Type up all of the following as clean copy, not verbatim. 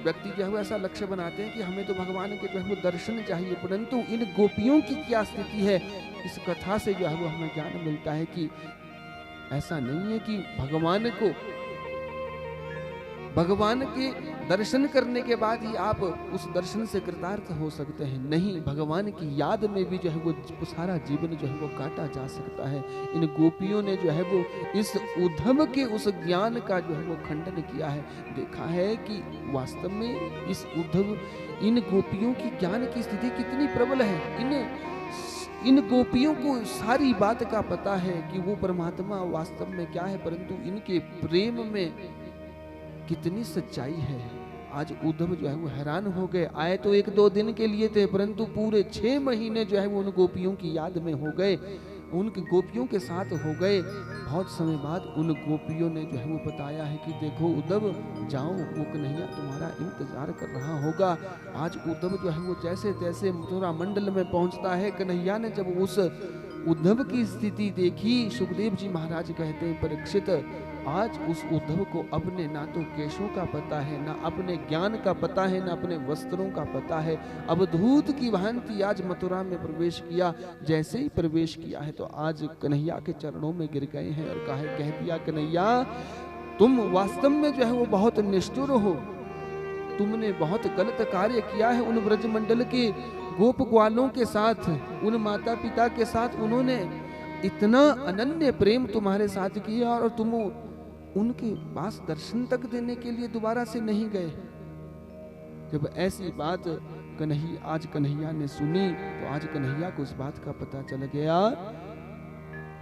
व्यक्ति जो है वो ऐसा लक्ष्य बनाते हैं कि हमें तो भगवान के जो है वो दर्शन चाहिए, परंतु इन गोपियों की क्या स्थिति है, इस कथा से जो है वो हमें ज्ञान मिलता है कि ऐसा नहीं है कि भगवान के दर्शन करने के बाद ही आप उस दर्शन से कृतार्थ हो सकते हैं। नहीं, भगवान की याद में भी जो है वो सारा जीवन जो है वो काटा जा सकता है। इन गोपियों ने जो है वो इस उद्धव के उस ज्ञान का जो है वो खंडन किया है। देखा है कि वास्तव में इस उद्धव, इन गोपियों की ज्ञान की स्थिति कितनी प्रबल है। इन गोपियों को सारी बात का पता है कि वो परमात्मा वास्तव में क्या है, परंतु इनके प्रेम में कितनी सच्चाई है। आज उद्धव जो है वो हैरान हो गए। आए तो 1-2 दिन के लिए थे, परंतु पूरे 6 महीने जो है वो उन गोपियों की याद में हो गए, उनके गोपियों के साथ हो गए। बहुत समय बाद उन गोपियों ने जो है वो बताया है कि देखो उद्धव, जाओ, वो कन्हैया तुम्हारा इंतजार कर रहा होगा। आज उद्धव जो है वो जैसे तैसे मथुरा मंडल में पहुंचता है। कन्हैया ने जब उस उद्धव की स्थिति देखी, सुखदेव जी महाराज कहते हैं, परीक्षित, आज उस उद्धव को अपने ना तो केशों का पता है, ना अपने ज्ञान का पता है, ना अपने वस्त्रों का पता है। अवधूत की भांति आज मथुरा में प्रवेश किया। जैसे ही प्रवेश किया है तो आज कन्हैया के चरणों में गिर गए हैं और कह दिया, कन्हैया तुम वास्तव में जो है वो बहुत निष्ठुर हो, तुमने बहुत गलत कार्य किया है। उन ब्रजमंडल के गोप ग्वालों के साथ, उन माता पिता के साथ उन्होंने इतना अनन्य प्रेम तुम्हारे साथ किया और तुम उनके पास दर्शन तक देने के लिए दोबारा से नहीं गए। जब ऐसी बात आज कन्हैया ने सुनी तो आज कन्हैया को इस बात का पता चल गया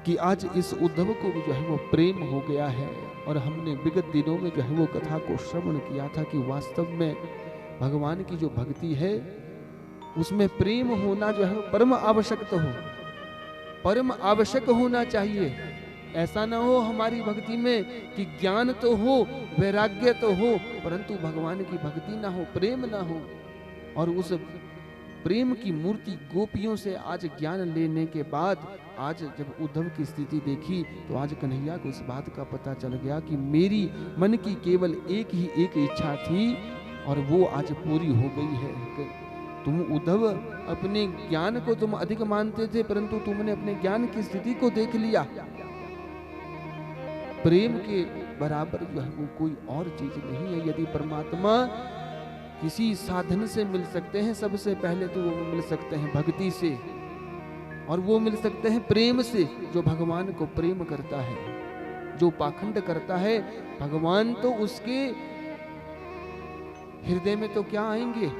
कि आज इस उद्धव को भी जो है वो प्रेम हो गया है। और हमने विगत दिनों में जो है वो कथा को श्रवण किया था कि वास्तव में भगवान की जो भक्ति है उसमें प्रेम होना जो है परम आवश्यक तो हो, परम आवश्यक होना चाहिए। ऐसा ना हो हमारी भक्ति में कि ज्ञान तो हो, वैराग्य तो हो, परंतु भगवान की भक्ति ना हो, प्रेम ना हो। और उस प्रेम की मूर्ति गोपियों से आज ज्ञान लेने के बाद आज जब उद्धव की स्थिति देखी तो आज कन्हैया को इस बात का पता चल गया कि मेरी मन की केवल एक इच्छा थी और वो आज पूरी हो गई है। तुम उद्धव अपने ज्ञान को तुम अधिक मानते थे, परंतु तुमने अपने ज्ञान की स्थिति को देख लिया। प्रेम के बराबर जो है वो कोई और चीज नहीं है। यदि परमात्मा किसी साधन से मिल सकते हैं, सबसे पहले तो वो मिल सकते हैं भक्ति से, और वो मिल सकते हैं प्रेम से। जो भगवान को प्रेम करता है, जो पाखंड करता है, भगवान तो उसके हृदय में तो क्या आएंगे,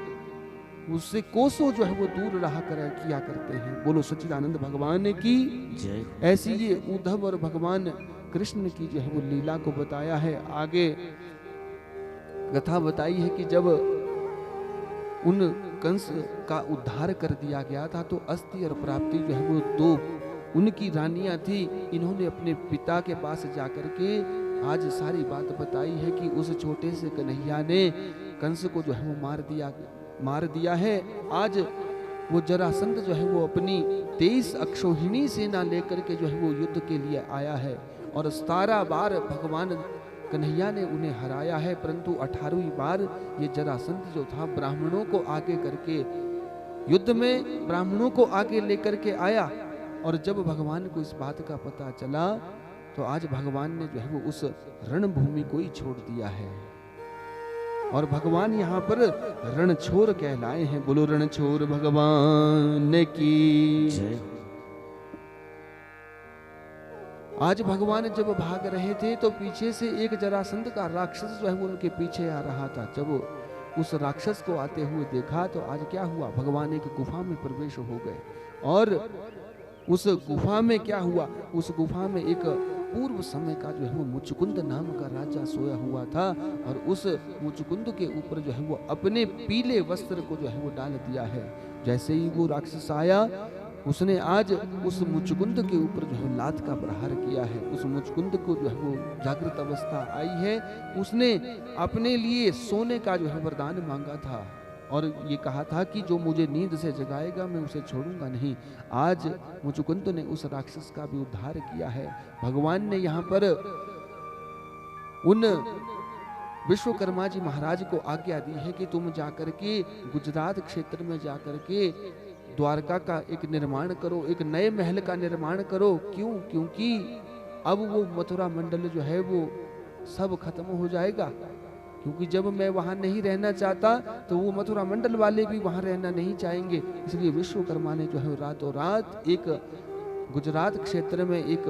उससे कोसों जो है वो दूर रहा किया करते हैं। बोलो सच्चिदानंद भगवान की जय। ऐसी ये उद्धव और भगवान कृष्ण की जो है वो लीला को बताया है। आगे कथा बताई है कि जब उन कंस का उद्धार कर दिया गया था तो अस्ति और प्राप्ति जो है वो 2 उनकी रानियां थी। इन्होंने अपने पिता के पास जाकर के आज सारी बात बताई है कि उस छोटे से कन्हैया ने कंस को जो है वो मार दिया है। आज वो जरासंध जो है वो अपनी 23 अक्षौहिणी सेना लेकर के जो है वो युद्ध के लिए आया है और 17 बार भगवान कन्हैया ने उन्हें हराया है, परंतु 18वीं बार ये जरासंध जो था ब्राह्मणों को आगे करके युद्ध में ब्राह्मणों को आगे लेकर के आया। और जब भगवान को इस बात का पता चला तो आज भगवान ने जो है वो उस रणभूमि को ही छोड़ दिया है और भगवान यहाँ पर रणछोर कहलाए हैं। बोलो रणछोर भगवान की जय। आज भगवान जब भाग रहे थे तो पीछे से एक जरासंध का राक्षस जो है वो उनके पीछे आ रहा था। जब उस राक्षस को आते हुए देखा तो आज क्या हुआ, भगवान एक गुफा में प्रवेश हो गए और उस गुफा में क्या हुआ, उस गुफा में एक पूर्व समय का जो है वो मुचुकुंद नाम का राजा सोया हुआ था और उस मुचुकुंद के ऊपर जो है वो अपने पीले वस्त्र को जो है वो डाल दिया है। जैसे ही वो राक्षस आया उसने आज उस मुचुकुंद के ऊपर जो है लात का प्रहार किया है। उस मुचुकुंद को जो है वो जागृत अवस्था आई है, उसने अपने लिए सोने का जो है वरदान मांगा था और ये कहा था कि जो मुझे नींद से जगाएगा मैं उसे छोड़ूंगा नहीं। आज मुचुकुंद ने उस राक्षस का भी उद्धार किया है। भगवान ने यहाँ पर उन विश्वकर्मा जी महाराज को आज्ञा दी है कि तुम जाकर के गुजरात क्षेत्र में जाकर के द्वारका का एक निर्माण करो, एक नए महल का निर्माण करो। क्यों? क्योंकि अब वो मथुरा मंडल जो है वो सब खत्म हो जाएगा। क्योंकि जब मैं वहां नहीं रहना चाहता तो वो मथुरा मंडल वाले भी वहां रहना नहीं चाहेंगे। इसलिए विश्वकर्मा ने जो है रातों रात एक गुजरात क्षेत्र में एक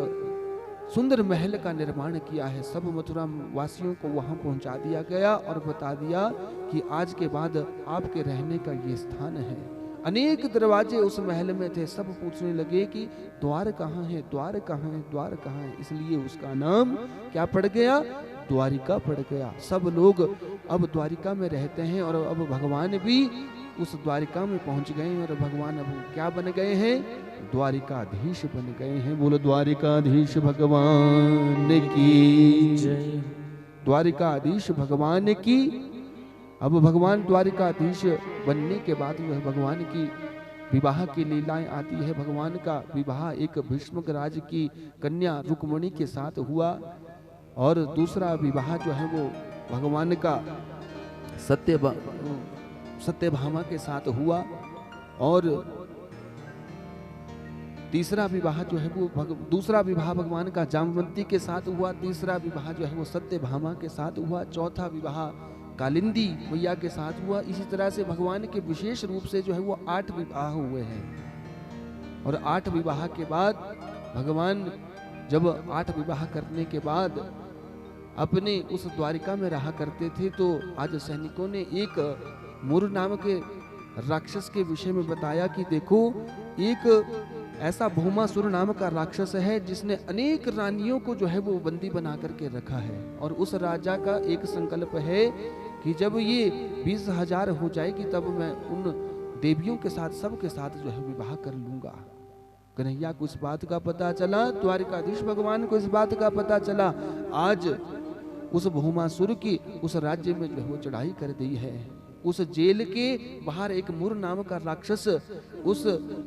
सुंदर महल का निर्माण किया है। सब मथुरा वासियों को वहां पहुंचा दिया गया और बता दिया कि आज के बाद आपके रहने का ये स्थान है। अनेक दरवाजे उस महल में थे। सब पूछने लगे कि द्वार कहाँ है, द्वार कहाँ है, द्वार कहाँ है। इसलिए उसका नाम क्या पड़ गया? द्वारिका पड़ गया। सब लोग अब द्वारिका में रहते हैं और अब भगवान भी उस द्वारिका में पहुंच गए हैं और भगवान अब क्या बन गए हैं? द्वारिकाधीश बन गए हैं। बोलो द्वारिकाधीश भगवान की जय। द्वारिकाधीश भगवान की। अब भगवान द्वारिकाधीश बनने के बाद जो है भगवान की विवाह की लीलाएं आती है। भगवान का विवाह एक भीष्मक राज की कन्या रुक्मिणी के साथ हुआ और दूसरा विवाह जो है वो भगवान का सत्यभामा के साथ हुआ और तीसरा विवाह जो है वो दूसरा विवाह भगवान का जामवंती के साथ हुआ। तीसरा विवाह जो है वो सत्यभामा के साथ हुआ। चौथा विवाह कालिंदी मैया के साथ हुआ। इसी तरह से भगवान के विशेष रूप से जो है वो 8 विवाह हुए हैं। और 8 विवाह के बाद भगवान जब 8 विवाह करने के बाद अपने उस द्वारिका में रहा करते थे तो आज सैनिकों ने एक मुर नाम के राक्षस के विषय में बताया कि देखो एक ऐसा भौमासुर नाम का राक्षस है जिसने अनेक रानियों को जो है वो बंदी बना करके रखा है। और उस राजा का एक संकल्प है कि जब ये 20,000 हो जाएगी तब मैं उन देवियों के साथ सबके साथ जो है विवाह कर लूंगा। कन्हैया को इस बात का पता चला, द्वारिकाधीश भगवान को इस बात का पता चला। आज उस भौमासुर की उस राज्य में जो है वो चढ़ाई कर दी है। उस जेल के बाहर एक मुर नाम का राक्षस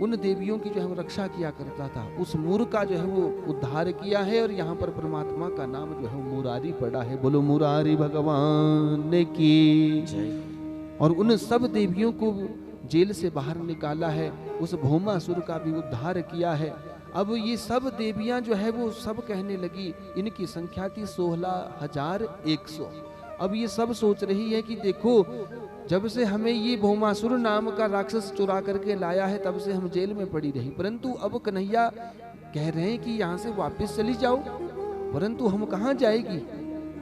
उन देवियों की जो है वो रक्षा किया करता था। उस मुर का जो है वो उद्धार किया है और यहाँ पर परमात्मा का नाम जो है मुरारी पड़ा है। बोलो मुरारी भगवान की जय। और उन सब देवियों को जेल से बाहर निकाला है। उस भौमासुर का भी उद्धार किया है। अब ये सब देवियां जो है वो सब कहने लगी, इनकी संख्या थी 16,100। अब ये सब सोच रही है कि देखो जब से हमें ये भौमासुर नाम का राक्षस चुरा करके लाया है तब से हम जेल में पड़ी रही, परंतु अब कन्हैया कह रहे हैं कि यहाँ से वापस चली जाओ। परंतु हम कहाँ जाएगी,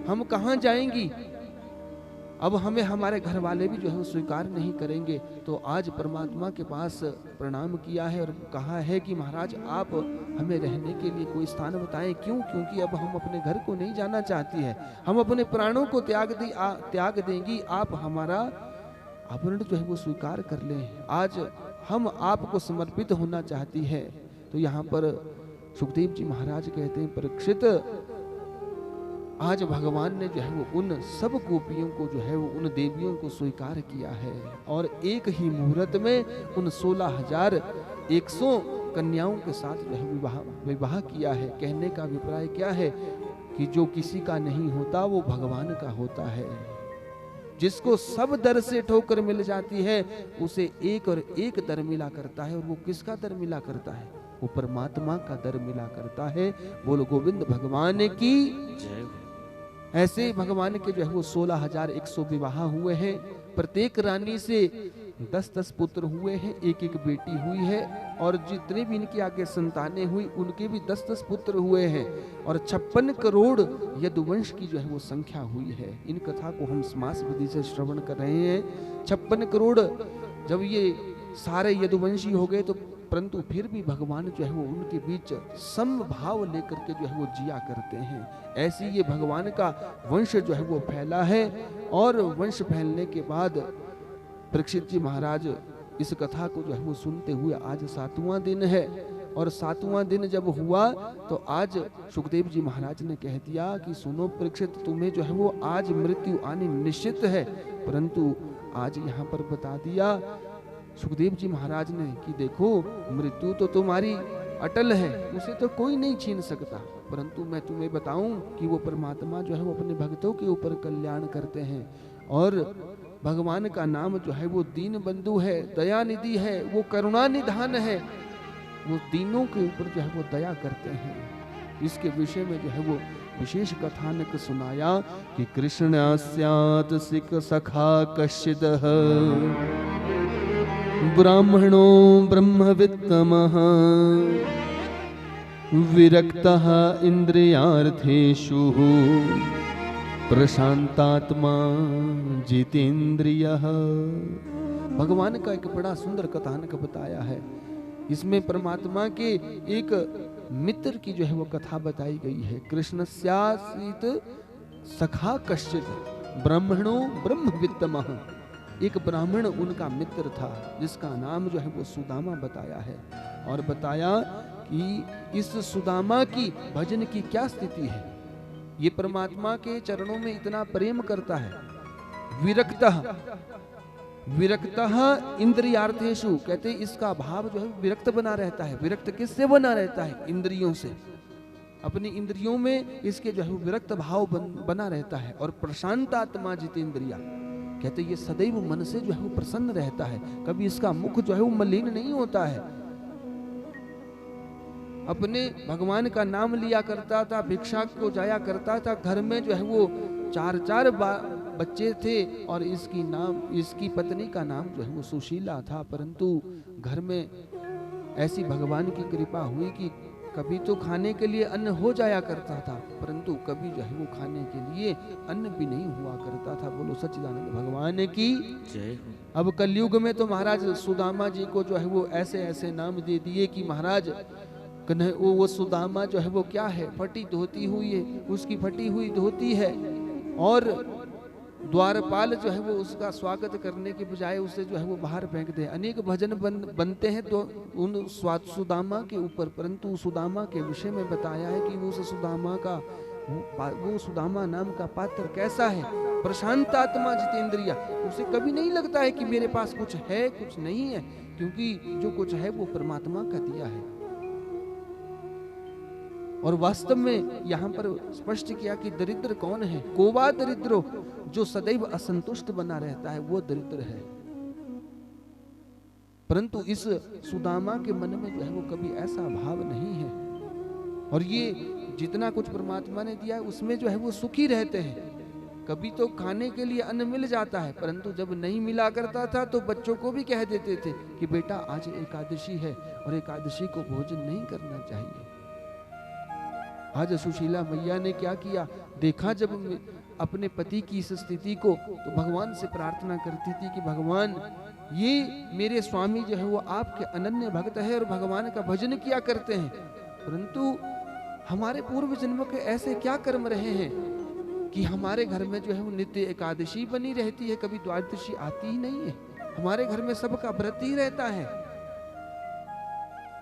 हम कहाँ जाएंगी? अब हमें हमारे घर वाले भी जो है स्वीकार नहीं करेंगे। तो आज परमात्मा के पास प्रणाम किया है और कहा है कि महाराज आप हमें रहने के लिए कोई स्थान बताएं। क्यों? क्योंकि अब हम अपने घर को नहीं जाना चाहती है, हम अपने प्राणों को त्याग देंगी। आप हमारा आवरण जो है वो स्वीकार कर लें। आज हम आपको समर्पित होना चाहती है। तो यहाँ पर सुखदेव जी महाराज कहते हैं, परीक्षित आज भगवान ने जो है वो उन सब गोपियों को जो है वो उन देवियों को स्वीकार किया है और एक ही मुहूर्त में उन 16,100 कन्याओं के साथ जो है विवाह किया है। कहने का अभिप्राय क्या है कि जो किसी का नहीं होता वो भगवान का होता है। जिसको सब दर से ठोकर मिल जाती है उसे एक और एक दर मिला करता है। और वो किसका दर मिला करता है? वो परमात्मा का दर मिला करता है। बोलो गोविंद भगवान की जय। ऐसे भगवान के जो है वो 16,100 विवाह हुए हैं। प्रत्येक रानी से 10-10 पुत्र हुए हैं, एक बेटी हुई है। और जितने भी इनके आगे संतानें हुई उनके भी 10-10 पुत्र हुए हैं। और 56 करोड़ यदुवंश की जो है वो संख्या हुई है। इन कथा को हम समास विधि से श्रवण कर रहे हैं। 56 करोड़ जब ये सारे यदुवंशी हो गए तो परंतु फिर भी भगवान जो है वो उनके बीच समभाव लेकर के जो है वो जिया करते हैं। ऐसी ये भगवान का वंश जो है वो फैला है। और वंश फैलने के बाद परीक्षित जी महाराज इस कथा को जो है वो सुनते हुए आज 7वां दिन है। और 7वां दिन जब हुआ तो आज सुखदेव जी महाराज ने कह दिया कि सुनो परीक्षित, तुम्हें जो है वो आज मृत्यु आनी निश्चित है। परंतु आज यहाँ पर बता दिया सुखदेव जी महाराज ने कि देखो मृत्यु तो तुम्हारी अटल है, उसे तो कोई नहीं छीन सकता। परंतु मैं तुम्हें बताऊं कि वो परमात्मा जो है वो अपने भक्तों के ऊपर कल्याण करते हैं। और भगवान का नाम जो है वो दीन बंधु है, दया निधि है, वो करुणा निधान है, वो दीनों के ऊपर जो है वो दया करते हैं। इसके विषय में जो है वो विशेष कथानक सुनाया कि कृष्ण स्यात् सिक सखा कश्चिदः ब्राह्मणो ब्रह्मवित्तमः विरक्तः इंद्रियार्थेषु प्रशांतात्मा जितेंद्रियः। भगवान का एक बड़ा सुंदर कथानक बताया है। इसमें परमात्मा के एक मित्र की जो है वो कथा बताई गई है। कृष्णस्यासीत सखा कश्चित् ब्राह्मणो ब्रह्मवित्तमः। एक ब्राह्मण उनका मित्र था जिसका नाम जो है वो सुदामा बताया है। और बताया कि इस सुदामा की भजन की क्या स्थिति है। ये परमात्मा के चरणों में इतना प्रेम करता है। विरक्तः इंद्रियार्थेषु, कहते इसका भाव जो है विरक्त बना रहता है। विरक्त किससे बना रहता है? इंद्रियों से। अपनी इंद्रियों में इसके जो है विरक्त भाव बना रहता है। और प्रशांत आत्मा जितेंद्रिया, कहते ये सदैव मन से जो है वो प्रसन्न रहता है। कभी इसका मुख जो है वो मलिन नहीं होता है। अपने भगवान का नाम लिया करता था, भिक्षा को जाया करता था। घर में जो है वो चार बच्चे थे और इसकी पत्नी का नाम जो है वो सुशीला था। परंतु घर में ऐसी भगवान की कृपा हुई कि कभी तो खाने के लिए अन्न हो जाया करता था, परंतु कभी जो है वो खाने के लिए अन्न भी नहीं हुआ करता था। बोलो सच्चिदानंद भगवान की जय। अब कलयुग में तो महाराज सुदामा जी को जो है वो ऐसे ऐसे नाम दे दिए कि महाराज वो सुदामा जो है वो क्या है, फटी धोती हुई है, उसकी फटी हुई धोती है। और द्वारपाल जो है वो उसका स्वागत करने के बजाय उसे जो है वो बाहर फेंक दे। अनेक भजन बनते हैं तो उन सुदामा के ऊपर, परंतु सुदामा के विषय में बताया है कि वो सुदामा नाम का पात्र कैसा है? प्रशांत आत्मा जितेंद्रिया। उसे कभी नहीं लगता है कि मेरे पास कुछ है कुछ नहीं है, क्योंकि जो कुछ है वो परमात्मा का दिया है। और वास्तव में यहाँ पर स्पष्ट किया कि दरिद्र कौन है? कोवा दरिद्रो, जो सदैव असंतुष्ट बना रहता है वो दरिद्र है। परंतु इस सुदामा के मन में जो है वो कभी ऐसा भाव नहीं है। और ये जितना कुछ परमात्मा ने दिया है उसमें जो है वो सुखी रहते हैं। कभी तो खाने के लिए अन्न मिल जाता है, परंतु जब नहीं मिला करता था तो बच्चों को भी कह देते थे कि बेटा आज एकादशी है और एकादशी को भोजन नहीं करना चाहिए। आज सुशीला मैया ने क्या किया, देखा जब अपने पति की इस स्थिति को, तो भगवान से प्रार्थना करती थी कि भगवान ये मेरे स्वामी जो है वो आपके अनन्य भक्त है और भगवान का भजन किया करते हैं, परंतु हमारे पूर्व जन्म के ऐसे क्या कर्म रहे हैं कि हमारे घर में जो है वो नित्य एकादशी बनी रहती है, कभी द्वादशी आती ही नहीं है। हमारे घर में सबका व्रत ही रहता है।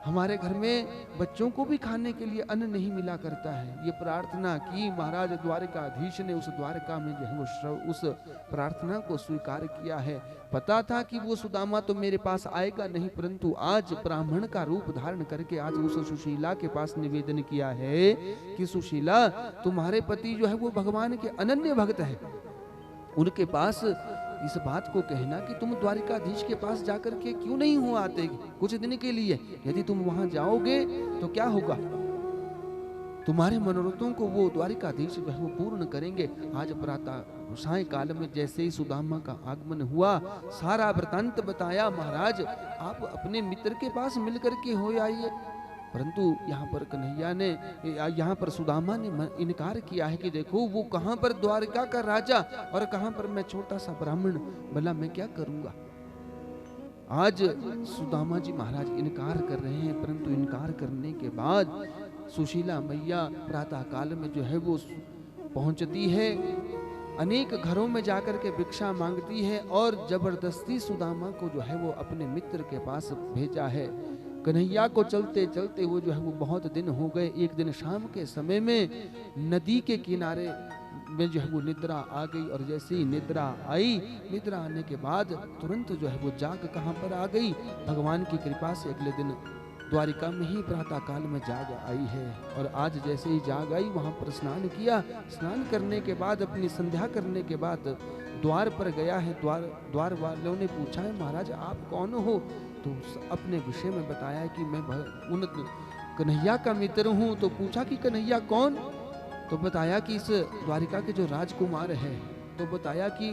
हमारे घर में बच्चों को भी खाने के लिए अन्न नहीं मिला करता है। ये प्रार्थना की महाराज द्वारकाधीश ने उस द्वारका में जो है वो उस प्रार्थना को स्वीकार किया है। पता था कि वो सुदामा तो मेरे पास आएगा नहीं, परंतु आज ब्राह्मण का रूप धारण करके आज उस सुशीला के पास निवेदन किया है कि सुशीला तुम्हारे पति जो है वो भगवान के अनन्य भक्त है, उनके पास इस बात को कहना कि तुम द्वारिकाधीश के पास जाकर के क्यों नहीं हो आते कुछ दिन के लिए। यदि तुम वहां जाओगे तो क्या होगा, तुम्हारे मनोरथों को वो द्वारिकाधीश जो है वो पूर्ण करेंगे। आज प्रातः साय काल में जैसे ही सुदामा का आगमन हुआ, सारा वृतांत बताया। महाराज आप अपने मित्र के पास मिलकर के हो आइए, परंतु यहाँ पर कन्हैया ने, यहाँ पर सुदामा ने इनकार किया है कि देखो वो कहाँ पर द्वारका का राजा और कहाँ पर मैं छोटा सा ब्राह्मण, भला मैं क्या करूंगा। आज सुदामा जी महाराज इनकार कर रहे हैं, परंतु इनकार करने के बाद सुशीला मैया प्रातः काल में जो है वो पहुंचती है, अनेक घरों में जाकर के भिक्षा मांगती है और जबरदस्ती सुदामा को जो है वो अपने मित्र के पास भेजा है। कन्हैया को चलते चलते वो जो है वो बहुत दिन हो गए। एक दिन शाम के समय में नदी के किनारे में जो है वो निद्रा आ गई, और जैसे ही निद्रा आई, निद्रा आने के बाद तुरंत जो है वो जाग कहाँ पर आ गई, भगवान की कृपा से अगले दिन द्वारिका में ही प्रातः काल में जाग आई है। और आज जैसे ही जाग आई वहां पर स्नान किया। स्नान करने के बाद अपनी संध्या करने के बाद द्वार पर गया है। द्वार वालों ने पूछा है महाराज आप कौन हो? तो अपने विषय में बताया कि मैं उन कन्हैया का मित्र हूँ। तो पूछा कि कन्हैया कौन? तो बताया कि इस द्वारिका के जो राजकुमार है। तो बताया कि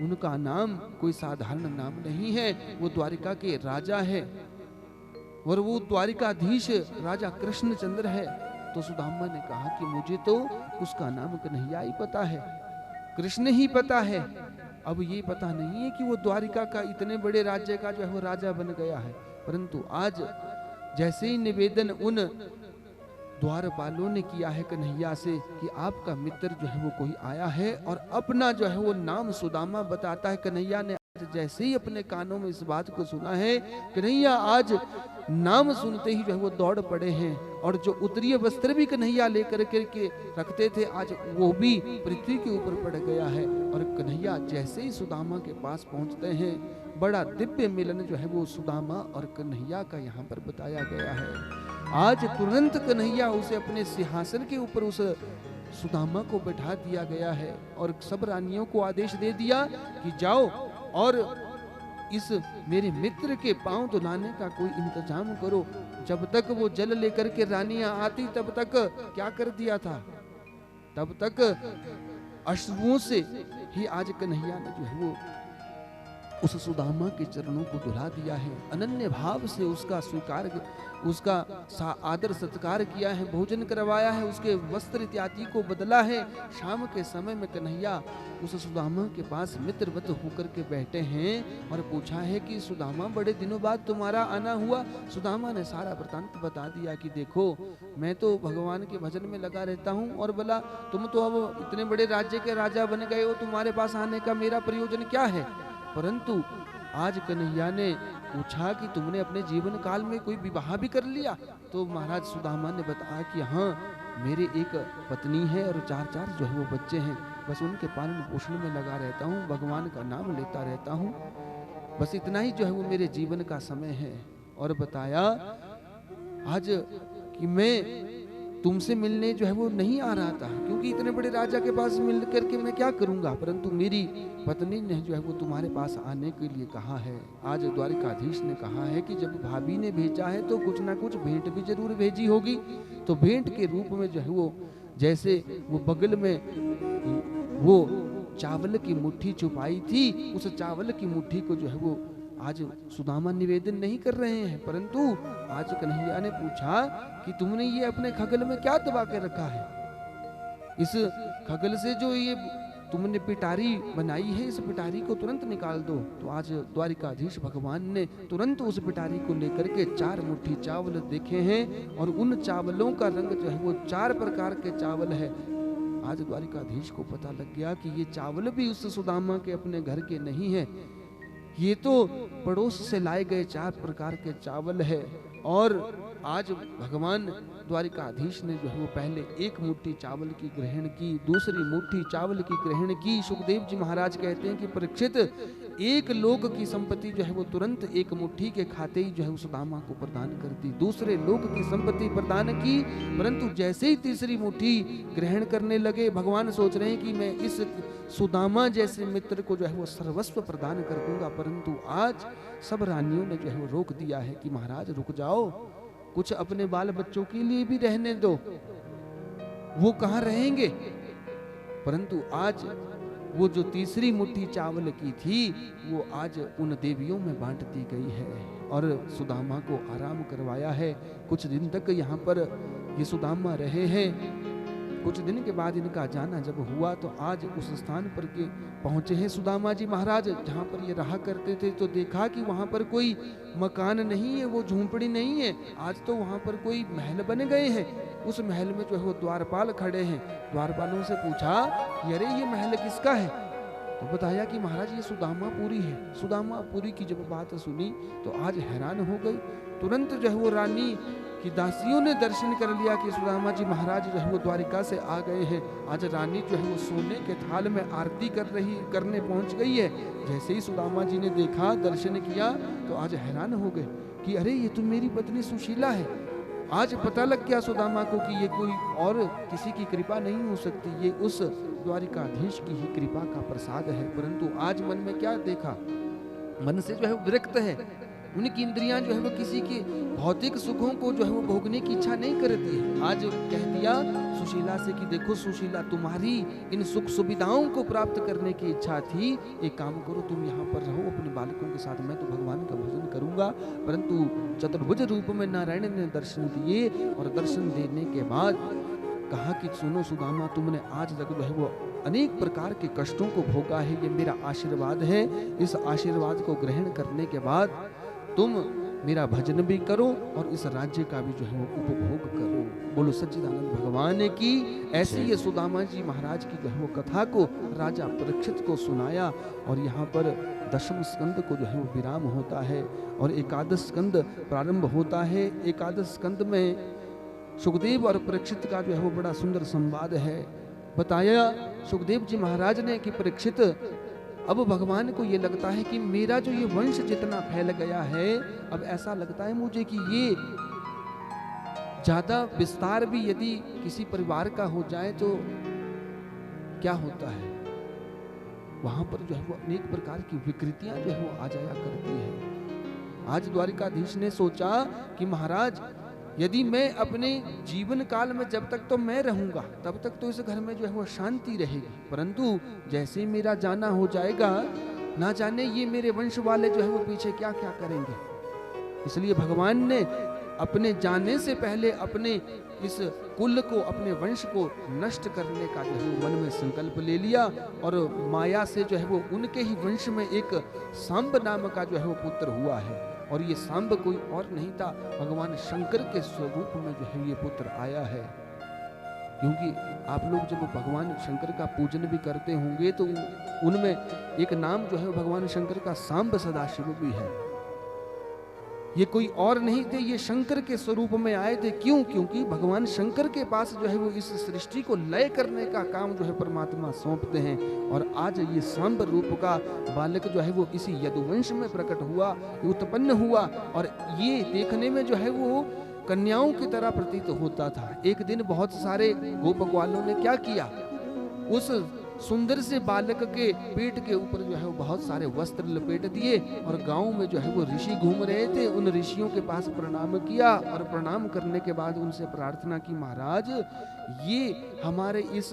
उनका नाम कोई साधारण नाम नहीं है, वो द्वारिका के राजा है और वो द्वारिकाधीश राजा कृष्णचंद्र है। तो सुदामा ने कहा कि मुझे तो उसका नाम कन्हैया ही पता है, कृष्ण ही पता है। अब ये पता नहीं है कि वो द्वारिका का इतने बड़े राज्य का जो है वो राजा बन गया है। परंतु आज जैसे ही निवेदन उन द्वारपालों ने किया है कन्हैया से कि आपका मित्र जो है वो कोई आया है और अपना जो है वो नाम सुदामा बताता है। कन्हैया ने आज जैसे ही अपने कानों में इस बात को सुना है, कन्हैया आज नाम सुनते ही जो है वो दौड़ पड़े हैं। और जो उत्तरीय वस्त्र भी कन्हैया लेकर के रखते थे आज वो भी पृथ्वी के ऊपर पड़ गया है। और कन्हैया जैसे ही सुदामा के पास पहुंचते हैं, बड़ा दिव्य मिलन जो है वो सुदामा और कन्हैया का यहाँ पर बताया गया है। आज तुरंत कन्हैया उसे अपने सिंहासन के ऊपर उस सुदामा को बैठा दिया गया है और सब रानियों को आदेश दे दिया कि जाओ और इस मेरे मित्र के पांव धुलाने का कोई इंतजाम करो। जब तक वो जल लेकर के रानियां आती तब तक क्या कर दिया था, तब तक अश्रुओं से ही आज कन्हैया ने जो है वो उस सुदामा के चरणों को धुला दिया है। अनन्य भाव से उसका स्वीकार, उसका आदर सत्कार किया है, भोजन करवाया है, उसके वस्त्र इत्यादि को बदला है। शाम के समय में कन्हैया उस सुदामा के पास मित्रवत होकर के बैठे हैं और पूछा है कि सुदामा बड़े दिनों बाद तुम्हारा आना हुआ। सुदामा ने सारा वृतांत बता दिया कि देखो मैं तो भगवान के भजन में लगा रहता हूँ और बोला तुम तो अब इतने बड़े राज्य के राजा बन गए हो, तुम्हारे पास आने का मेरा प्रयोजन क्या है। परंतु आज कन्हैया ने पूछा कि तुमने अपने जीवन काल में कोई विवाह भी कर लिया? तो महाराज सुदामा ने बताया कि हाँ मेरे एक पत्नी है और चार जो है वो बच्चे हैं, बस उनके पालन पोषण में लगा रहता हूँ, भगवान का नाम लेता रहता हूँ, बस इतना ही जो है वो मेरे जीवन का समय है। और बताया आज कि मैं तुमसे मिलने जो है वो नहीं आ रहा था क्योंकि इतने बड़े राजा के पास मिल करके मैं क्या करूंगा, परंतु मेरी पत्नी ने जो है वो तुम्हारे पास आने के लिए कहा है। आज द्वारिकाधीश ने कहा है कि जब भाभी ने भेजा है तो कुछ ना कुछ भेंट भी जरूर भेजी होगी। तो भेंट के रूप में जो है वो जैसे वो बगल में वो चावल की मुट्ठी छुपाई थी, उस चावल की मुट्ठी को जो है वो आज सुदामा निवेदन नहीं कर रहे हैं, परंतु आज कन्हैया ने पूछा कि तुमने ये अपने खगल में क्या दबा के रखा है? इस खगल से जो ये तुमने पिटारी बनाई है, इस पिटारी को तुरंत निकाल दो। तो आज द्वारिकाधीश भगवान ने तुरंत उस पिटारी को लेकर के 4 मुट्ठी चावल देखे हैं और उन चावलों का रंग जो है वो 4 प्रकार के चावल है। आज द्वारिकाधीश को पता लग गया कि ये चावल भी उस सुदामा के अपने घर के नहीं है, ये तो पड़ोस से लाए गए 4 प्रकार के चावल है। और आज भगवान द्वारिकाधीश ने जो है वो पहले 1 मुट्ठी चावल की ग्रहण की, दूसरी मुट्ठी चावल की ग्रहण की। सुखदेव जी महाराज कहते हैं कि परीक्षित 1 लोक की संपत्ति जो है वो तुरंत 1 मुट्ठी के खाते ही जो है सुदामा को प्रदान कर दी, दूसरे लोक की संपत्ति प्रदान की। परंतु जैसे ही तीसरी मुट्ठी ग्रहण करने लगे, भगवान सोच रहे हैं कि मैं इस सुदामा जैसे मित्र को जो है वो सर्वस्व प्रदान कर दूंगा, परंतु आज सब रानियों ने जो है वो रोक दिया है कि महाराज रुक जाओ, कुछ अपने बाल बच्चों के लिए भी रहने दो, वो कहाँ रहेंगे। परंतु आज वो जो तीसरी मुट्ठी चावल की थी वो आज उन देवियों में बांट दी गई है और सुदामा को आराम करवाया है। कुछ दिन तक यहाँ पर ये सुदामा रहे हैं। कुछ दिन के बाद इनका जाना जब हुआ तो आज उस स्थान पर के पहुंचे हैं सुदामा जी महाराज जहाँ पर ये रहा करते थे। तो देखा कि वहाँ पर कोई मकान नहीं है, वो झोंपड़ी नहीं है, आज तो वहाँ पर कोई महल बन गए हैं। उस महल में जो है वो द्वारपाल खड़े हैं। द्वारपालों से पूछा कि अरे ये महल किसका है? तो बताया कि महाराज ये सुदामापुरी है। सुदामापुरी की जब बात सुनी तो आज हैरान हो गई। तुरंत जो है वो रानी कि दासियों ने दर्शन कर लिया कि सुदामा जी महाराज जो है वो द्वारिका से आ गए हैं। आज रानी जो है वो सोने के थाल में आरती करने पहुंच गई है। जैसे ही सुदामा जी ने देखा, दर्शन किया, तो आज हैरान हो गए कि अरे ये तो मेरी पत्नी सुशीला है। आज पता लग गया सुदामा को कि ये कोई और किसी की कृपा नहीं हो सकती, ये उस द्वारिकाधीश की ही कृपा का प्रसाद है। परंतु आज मन में क्या देखा, मन से जो है विरक्त है। उनकी इंद्रियां जो है वो किसी के भौतिक सुखों को जो है वो भोगने की इच्छा नहीं करती है। आज कह दिया सुशीला से कि देखो सुशीला, तुम्हारी इन सुख सुविधाओं को प्राप्त करने की इच्छा थी, एक काम करो, तुम यहाँ पर रहो अपने बालकों के साथ, मैं तो भगवान का भजन करूंगा। परंतु चतुर्भुज रूप में नारायण ने दर्शन दिए, और दर्शन देने के बाद कहा कि सुनो सुदामा, तुमने आज तक जो है वो अनेक प्रकार के कष्टों को भोगा है, ये मेरा आशीर्वाद है। इस आशीर्वाद को ग्रहण करने के बाद तुम मेरा भजन भी करो और इस राज्य का भी जो है वो उपभोग करो। बोलो सच्चिदानंद भगवान की। ऐसे ये सुदामा जी महाराज की जो है वो कथा को राजा परीक्षित को सुनाया, और यहाँ पर दशम स्कंद को जो है वो विराम होता है और एकादश स्कंद प्रारंभ होता है। एकादश स्कंद में सुखदेव और परीक्षित का जो है वो बड़ा सुंदर संवाद है। बताया सुखदेव जी महाराज ने कि परीक्षित, अब भगवान को ये लगता है कि मेरा जो ये वंश जितना फैल गया है, अब ऐसा लगता है मुझे कि ये ज्यादा विस्तार भी यदि किसी परिवार का हो जाए तो क्या होता है, वहां पर जो है वो अनेक प्रकार की विकृतियां जो है वो आ जाया करती है। आज द्वारिकाधीश ने सोचा कि महाराज, यदि मैं अपने जीवन काल में जब तक तो मैं रहूंगा तब तक तो इस घर में जो है वो शांति रहेगी, परंतु जैसे ही मेरा जाना हो जाएगा, ना जाने ये मेरे वंश वाले जो है वो पीछे क्या क्या करेंगे। इसलिए भगवान ने अपने जाने से पहले अपने इस कुल को, अपने वंश को नष्ट करने का जो है मन में संकल्प ले लिया, और माया से जो है वो उनके ही वंश में एक सांब नाम का जो है वो पुत्र हुआ है। और ये सांब कोई और नहीं था, भगवान शंकर के स्वरूप में जो है ये पुत्र आया है। क्योंकि आप लोग जब भगवान शंकर का पूजन भी करते होंगे तो उनमें एक नाम जो है भगवान शंकर का सांब सदाशिव भी है। ये कोई और नहीं थे, ये शंकर के स्वरूप में आए थे। क्यों? क्योंकि भगवान शंकर के पास जो है वो इस सृष्टि को लय करने का काम जो है परमात्मा सौंपते हैं। और आज ये सांब रूप का बालक जो है वो इसी यदुवंश में प्रकट हुआ, उत्पन्न हुआ, और ये देखने में जो है वो कन्याओं की तरह प्रतीत होता था। एक दिन बहुत सारे गोप ग्वालों ने क्या किया, उस सुंदर से बालक के पेट के ऊपर जो है वो बहुत सारे वस्त्र लपेट दिए, और गांव में जो है वो ऋषि घूम रहे थे, उन ऋषियों के पास प्रणाम किया, और प्रणाम करने के बाद उनसे प्रार्थना की, महाराज ये हमारे इस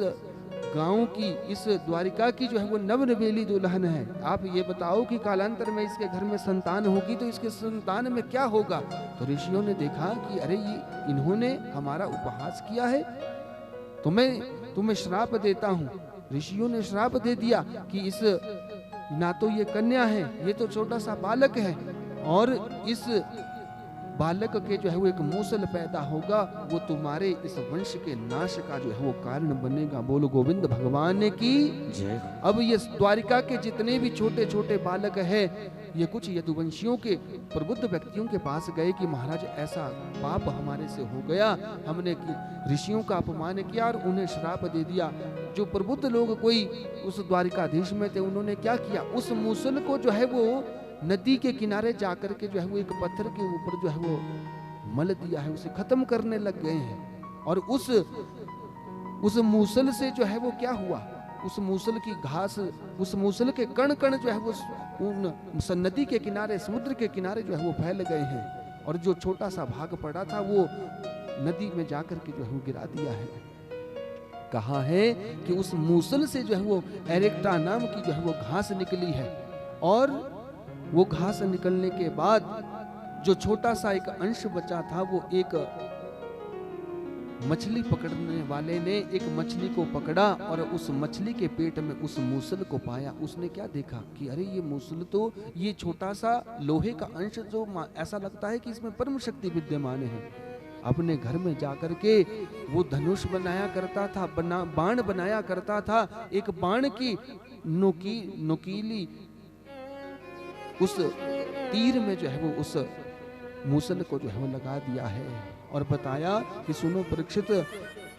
गांव की, इस द्वारिका की जो है वो नवनवेली दुल्हन है, आप ये बताओ कि कालांतर में इसके घर में संतान होगी तो इसके संतान में क्या होगा। तो ऋषियों ने देखा कि अरे ये इन्होंने हमारा उपहास किया है, तो मैं तुम्हें श्राप देता हूँ। ऋषियों ने श्राप दे दिया कि इस, ना तो ये कन्या है, ये तो छोटा सा बालक है, और इस बालक के जो है वो एक मूसल पैदा होगा, वो तुम्हारे इस वंश के नाश का जो है वो कारण बनेगा। बोलो गोविंद भगवान की जय। अब ये द्वारिका के जितने भी छोटे छोटे बालक है, ये कुछ यदुवंशियों के प्रबुद्ध व्यक्तियों के पास गए कि महाराज ऐसा पाप हमारे से हो गया, हमने ऋषियों का अपमान किया और उन्हें श्राप दे दिया। जो प्रबुद्ध लोग कोई उस द्वारिकाधीश में थे, उन्होंने क्या किया, उस मूसल को जो है वो नदी के किनारे जाकर के जो है वो एक पत्थर के ऊपर जो है वो मल दिया है, उसे खत्म करने लग गए हैं। और उस मूसल से जो है वो क्या हुआ, उस मूसल की घास, उस मूसल के कण कण जो है वो नदी के किनारे, समुद्र के किनारे जो है वो फैल गए हैं, और जो छोटा सा भाग पड़ा था वो नदी में जाकर के जो है वो गिरा दिया है। कहा है कि उस मूसल से जो है वो एरेक्टा नाम की जो है वो घास निकली है, और वो घास निकलने के बाद जो छोटा सा एक अंश बचा था, वो एक मछली पकड़ने वाले ने एक मछली को पकड़ा और उस मछली के पेट में उस मूसल को पाया। उसने क्या देखा कि अरे ये मूसल तो, ये छोटा सा लोहे का अंश जो ऐसा लगता है कि इसमें परम शक्ति विद्यमान है। अपने घर में जाकर के वो धनुष बनाया करता था, बाण बनाया करता था। एक बाण की नुकीली उस तीर में जो है वो उस मूसल को जो है वो लगा दिया है और बताया कि सुनो परीक्षित,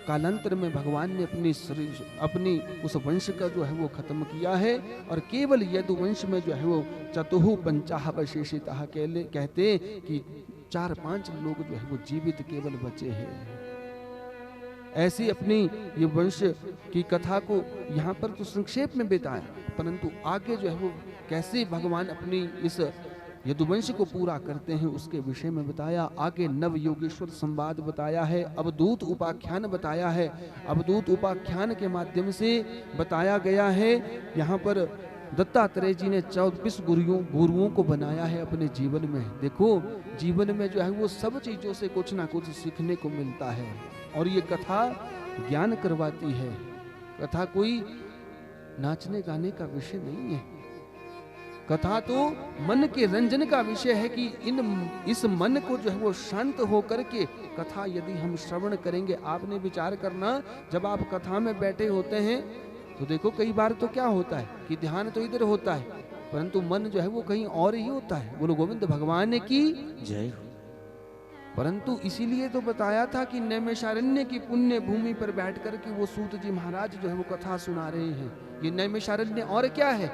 कालांतर में भगवान ने अपनी उस वंश का जो है वो खत्म किया है और केवल यदुवंश में जो है वो चतुहु पंचाह अवशेषितः कहते कि 4-5 लोग जो है वो जीवित केवल बचे हैं। ऐसी अपनी ये वंश की कथा को यहाँ पर तो संक्षेप में बताया, परंतु आगे जो है वो कैसे भगवान अपनी इस यदुवंश को पूरा करते हैं उसके विषय में बताया। आगे नव योगेश्वर संवाद बताया है, अवधूत उपाख्यान बताया है। अवधूत उपाख्यान के माध्यम से बताया गया है, यहाँ पर दत्तात्रेय जी ने 24 गुरुओं को बनाया है अपने जीवन में। देखो जीवन में जो है वो सब चीजों से कुछ ना कुछ सीखने को मिलता है और ये कथा ज्ञान करवाती है। कथा कोई नाचने गाने का विषय नहीं है, कथा तो मन के रंजन का विषय है कि इस मन को जो है वो शांत होकर के कथा यदि हम श्रवण करेंगे। आपने विचार करना, जब आप कथा में बैठे होते हैं तो देखो कई बार तो क्या होता है कि ध्यान तो इधर होता है परंतु मन जो है वो कहीं और ही होता है। बोलो गोविंद भगवान की जय हो। परंतु इसीलिए तो बताया था कि नैमिषारण्य की पुण्य भूमि पर बैठ कर के वो सूत जी महाराज जो है वो कथा सुना रहे हैं। ये नैमिषारण्य और क्या है?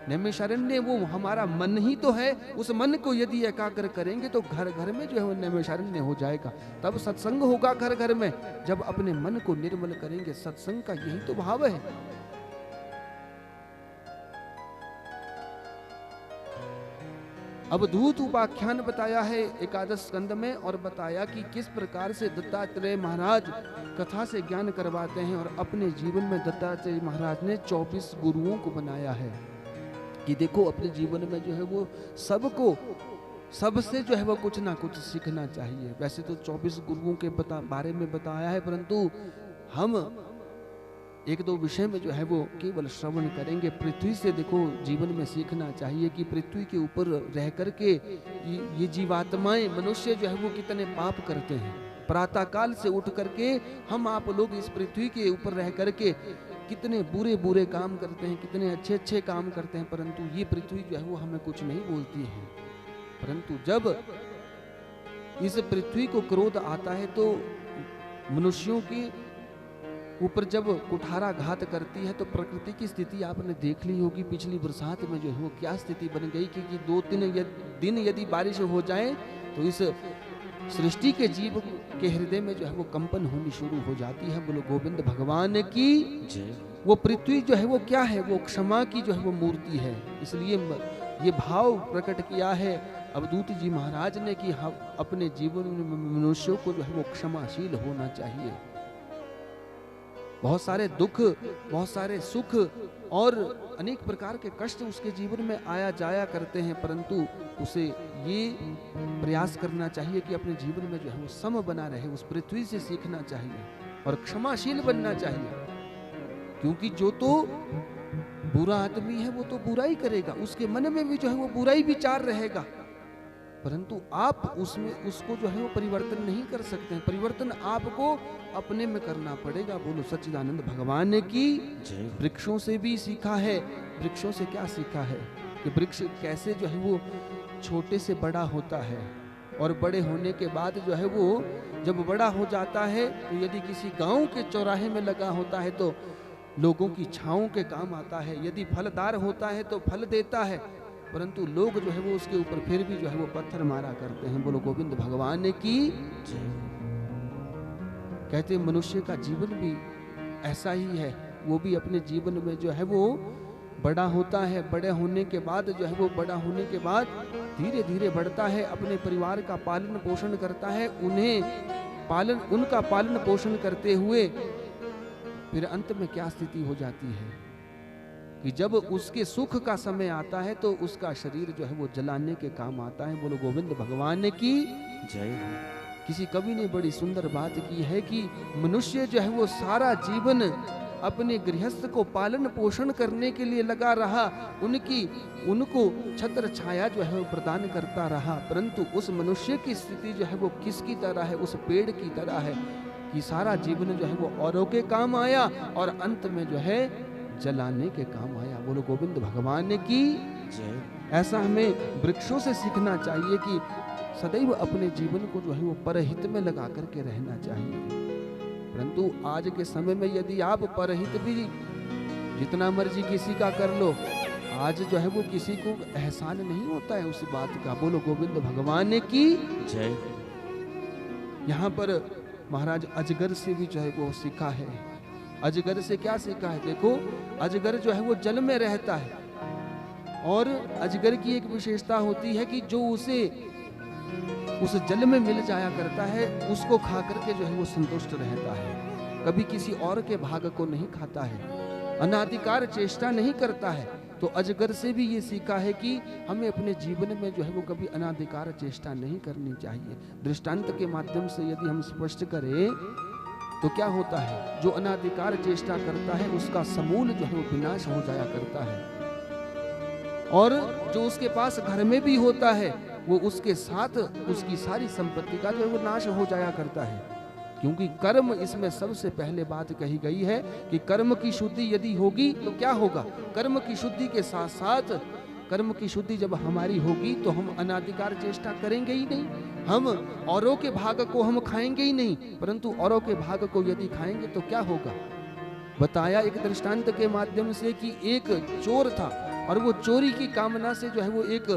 नैमिषारण्य वो हमारा मन ही तो है। उस मन को यदि एकाग्र करेंगे तो घर घर में जो है वो नैमिषारण्य हो जाएगा। तब सत्संग होगा घर घर में, जब अपने मन को निर्मल करेंगे। सत्संग का यही तो भाव है। अवधूत उपाख्यान बताया है एकादश स्कंद में और बताया कि किस प्रकार से दत्तात्रेय महाराज कथा से ज्ञान करवाते हैं और अपने जीवन में दत्तात्रेय महाराज ने 24 गुरुओं को बनाया है कि देखो अपने जीवन में जो है वो सबको सबसे जो है वो कुछ ना कुछ सीखना चाहिए। वैसे तो 24 गुरुओं के बारे में बताया है परंतु हम एक दो विषय में जो है वो केवल श्रवण करेंगे। पृथ्वी से देखो जीवन में सीखना चाहिए कि पृथ्वी के ऊपर रह करके ये जीवात्माएं मनुष्य जो है वो कितने पाप करते हैं। प्रातः काल से उठ करके हम आप लोग इस पृथ्वी के ऊपर रह करके कितने बुरे बुरे काम करते हैं, कितने अच्छे अच्छे काम करते हैं, परंतु ये पृथ्वी जो है वो हमें कुछ नहीं बोलती है। परंतु जब इस पृथ्वी को क्रोध आता है तो मनुष्यों की ऊपर जब कुठारा घात करती है तो प्रकृति की स्थिति आपने देख ली होगी। पिछली बरसात में जो है वो क्या स्थिति बन गई कि 2-3 दिन यदि बारिश हो जाए तो इस सृष्टि के जीव के हृदय में जो है वो कंपन होनी शुरू हो जाती है। बोलो गोविंद भगवान की जय। वो पृथ्वी जो है वो क्या है? वो क्षमा की जो है वो मूर्ति है। इसलिए ये भाव प्रकट किया है अवधूत जी महाराज ने कि हम अपने जीवन में मनुष्यों को जो है वो क्षमाशील होना चाहिए। बहुत सारे दुख, बहुत सारे सुख और अनेक प्रकार के कष्ट उसके जीवन में आया जाया करते हैं, परंतु उसे ये प्रयास करना चाहिए कि अपने जीवन में जो है वो सम बना रहे। उस पृथ्वी से सीखना चाहिए और क्षमाशील बनना चाहिए, क्योंकि जो तो बुरा आदमी है वो तो बुरा ही करेगा, उसके मन में भी जो है वो बुरा ही विचार रहेगा, परंतु आप उसमें उसको जो है वो परिवर्तन नहीं कर सकते हैं। परिवर्तन आपको अपने में करना पड़ेगा। बोलो सच्चिदानंद भगवान की जय। वृक्षों से भी सीखा है। वृक्षों से क्या सीखा है कि वृक्ष कैसे जो है वो छोटे से बड़ा होता है और बड़े होने के बाद जो है वो जब बड़ा हो जाता है तो यदि किसी गांव के चौराहे में लगा होता है तो लोगों की छांव के काम आता है। यदि फलदार होता है तो फल देता है, परंतु लोग जो है वो उसके ऊपर फिर भी जो है वो पत्थर मारा करते हैं। बोलो गोविंद भगवान की जय। कहते मनुष्य का जीवन भी ऐसा ही है, वो भी अपने जीवन में जो है वो बड़ा होता है। बड़े होने के बाद जो है वो बड़ा होने के बाद धीरे धीरे बढ़ता है, अपने परिवार का पालन पोषण करता है, उनका पालन पोषण करते हुए फिर अंत में क्या स्थिति हो जाती है कि जब उसके सुख का समय आता है तो उसका शरीर जो है वो जलाने के काम आता है। बोलो गोविंद भगवान की जय। किसी कवि ने बड़ी सुंदर बात की है कि मनुष्य जो है वो सारा जीवन अपने गृहस्थ को पालन पोषण करने के लिए लगा रहा, उनको छत्र छाया जो है वो प्रदान करता रहा, परंतु उस मनुष्य की स्थिति जो है वो किसकी तरह है? उस पेड़ की तरह है कि सारा जीवन जो है वो औरों के काम आया और अंत में जो है जलाने के काम आया। बोलो गोविंद भगवान की जय। ऐसा हमें वृक्षों से सीखना चाहिए कि सदैव अपने जीवन को जो है वो परहित में लगा करके रहना चाहिए। परंतु आज के समय में यदि आप परहित भी जितना मर्जी किसी का कर लो, आज जो है वो किसी को एहसान नहीं होता है उस बात का। बोलो गोविंद भगवान की जय। यहाँ पर महाराज अजगर से भी जो है वो सीखा है। अजगर से क्या सीखा है? देखो, अजगर जो है वो जल में रहता है और अजगर की एक विशेषता होती है कि जो उसे उस जल में मिल जाया करता है उसको खा करके जो है वो संतुष्ट रहता है, कभी किसी और के भाग को नहीं खाता है, अनाधिकार चेष्टा नहीं करता है। तो अजगर से भी ये सीखा है कि हमें अपने जीवन में जो है वो कभी अनाधिकार चेष्टा नहीं करनी चाहिए। दृष्टांत के माध्यम से यदि हम स्पष्ट करें तो क्या होता है, जो अनाधिकार चेष्टा करता है उसका समूल जो है वो विनाश हो जाया करता है, और जो उसके पास घर में भी होता है वो उसके साथ उसकी सारी संपत्ति का जो है वो नाश हो जाया करता है। क्योंकि कर्म, इसमें सबसे पहले बात कही गई है कि कर्म की शुद्धि यदि होगी तो क्या होगा, कर्म की शुद्धि के साथ साथ कर्म की शुद्धि जब हमारी होगी तो हम अनाधिकार चेष्टा करेंगे ही नहीं, हम औरों के भाग को हम खाएंगे ही नहीं, परंतु औरों के भाग को यदि खाएंगे तो क्या होगा। बताया एक दृष्टांत के माध्यम से कि एक चोर था और वो चोरी की कामना से जो है वो एक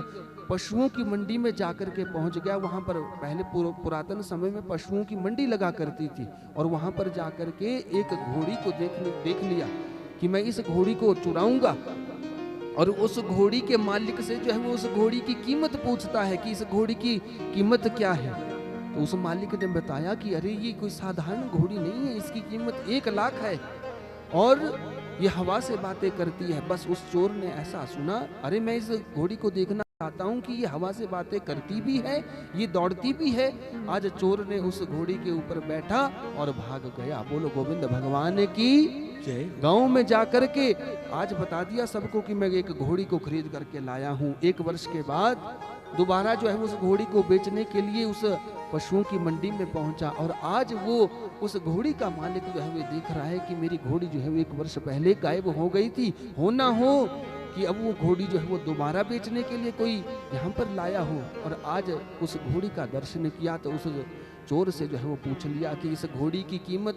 पशुओं की मंडी में जाकर के पहुंच गया। वहां पर पहले पुरातन समय में पशुओं की मंडी लगा करती थी, और वहां पर जाकर के एक घोड़ी को देख लिया कि मैं इस घोड़ी को चुराऊंगा, और उस घोड़ी के मालिक से जो है वो उस घोड़ी की कीमत पूछता है कि इस घोड़ी की कीमत क्या है। तो उस मालिक ने बताया कि अरे ये कोई साधारण घोड़ी नहीं है, इसकी कीमत 1 लाख है और ये हवा से बातें करती है। बस उस चोर ने ऐसा सुना, अरे मैं इस घोड़ी को देखना चाहता हूँ कि ये हवा से बातें करती भी है, ये दौड़ती भी है। आज चोर ने उस घोड़ी के ऊपर बैठा और भाग गया। बोलो गोविंद भगवान की जय। गांव में जाकर के आज बता दिया सबको कि मैं एक घोड़ी को खरीद करके लाया हूँ। 1 वर्ष के बाद दोबारा जो है उस घोड़ी को बेचने के लिए उस पशुओं की मंडी में पहुंचा, और आज वो उस घोड़ी का मालिक जो है वो देख रहा है कि मेरी घोड़ी जो है वो 1 वर्ष पहले गायब हो गई थी, हो ना हो कि अब वो घोड़ी जो है वो दोबारा बेचने के लिए कोई यहाँ पर लाया हो। और आज उस घोड़ी का दर्शन किया तो उस चोर से जो है वो पूछ लिया कि इस घोड़ी की कीमत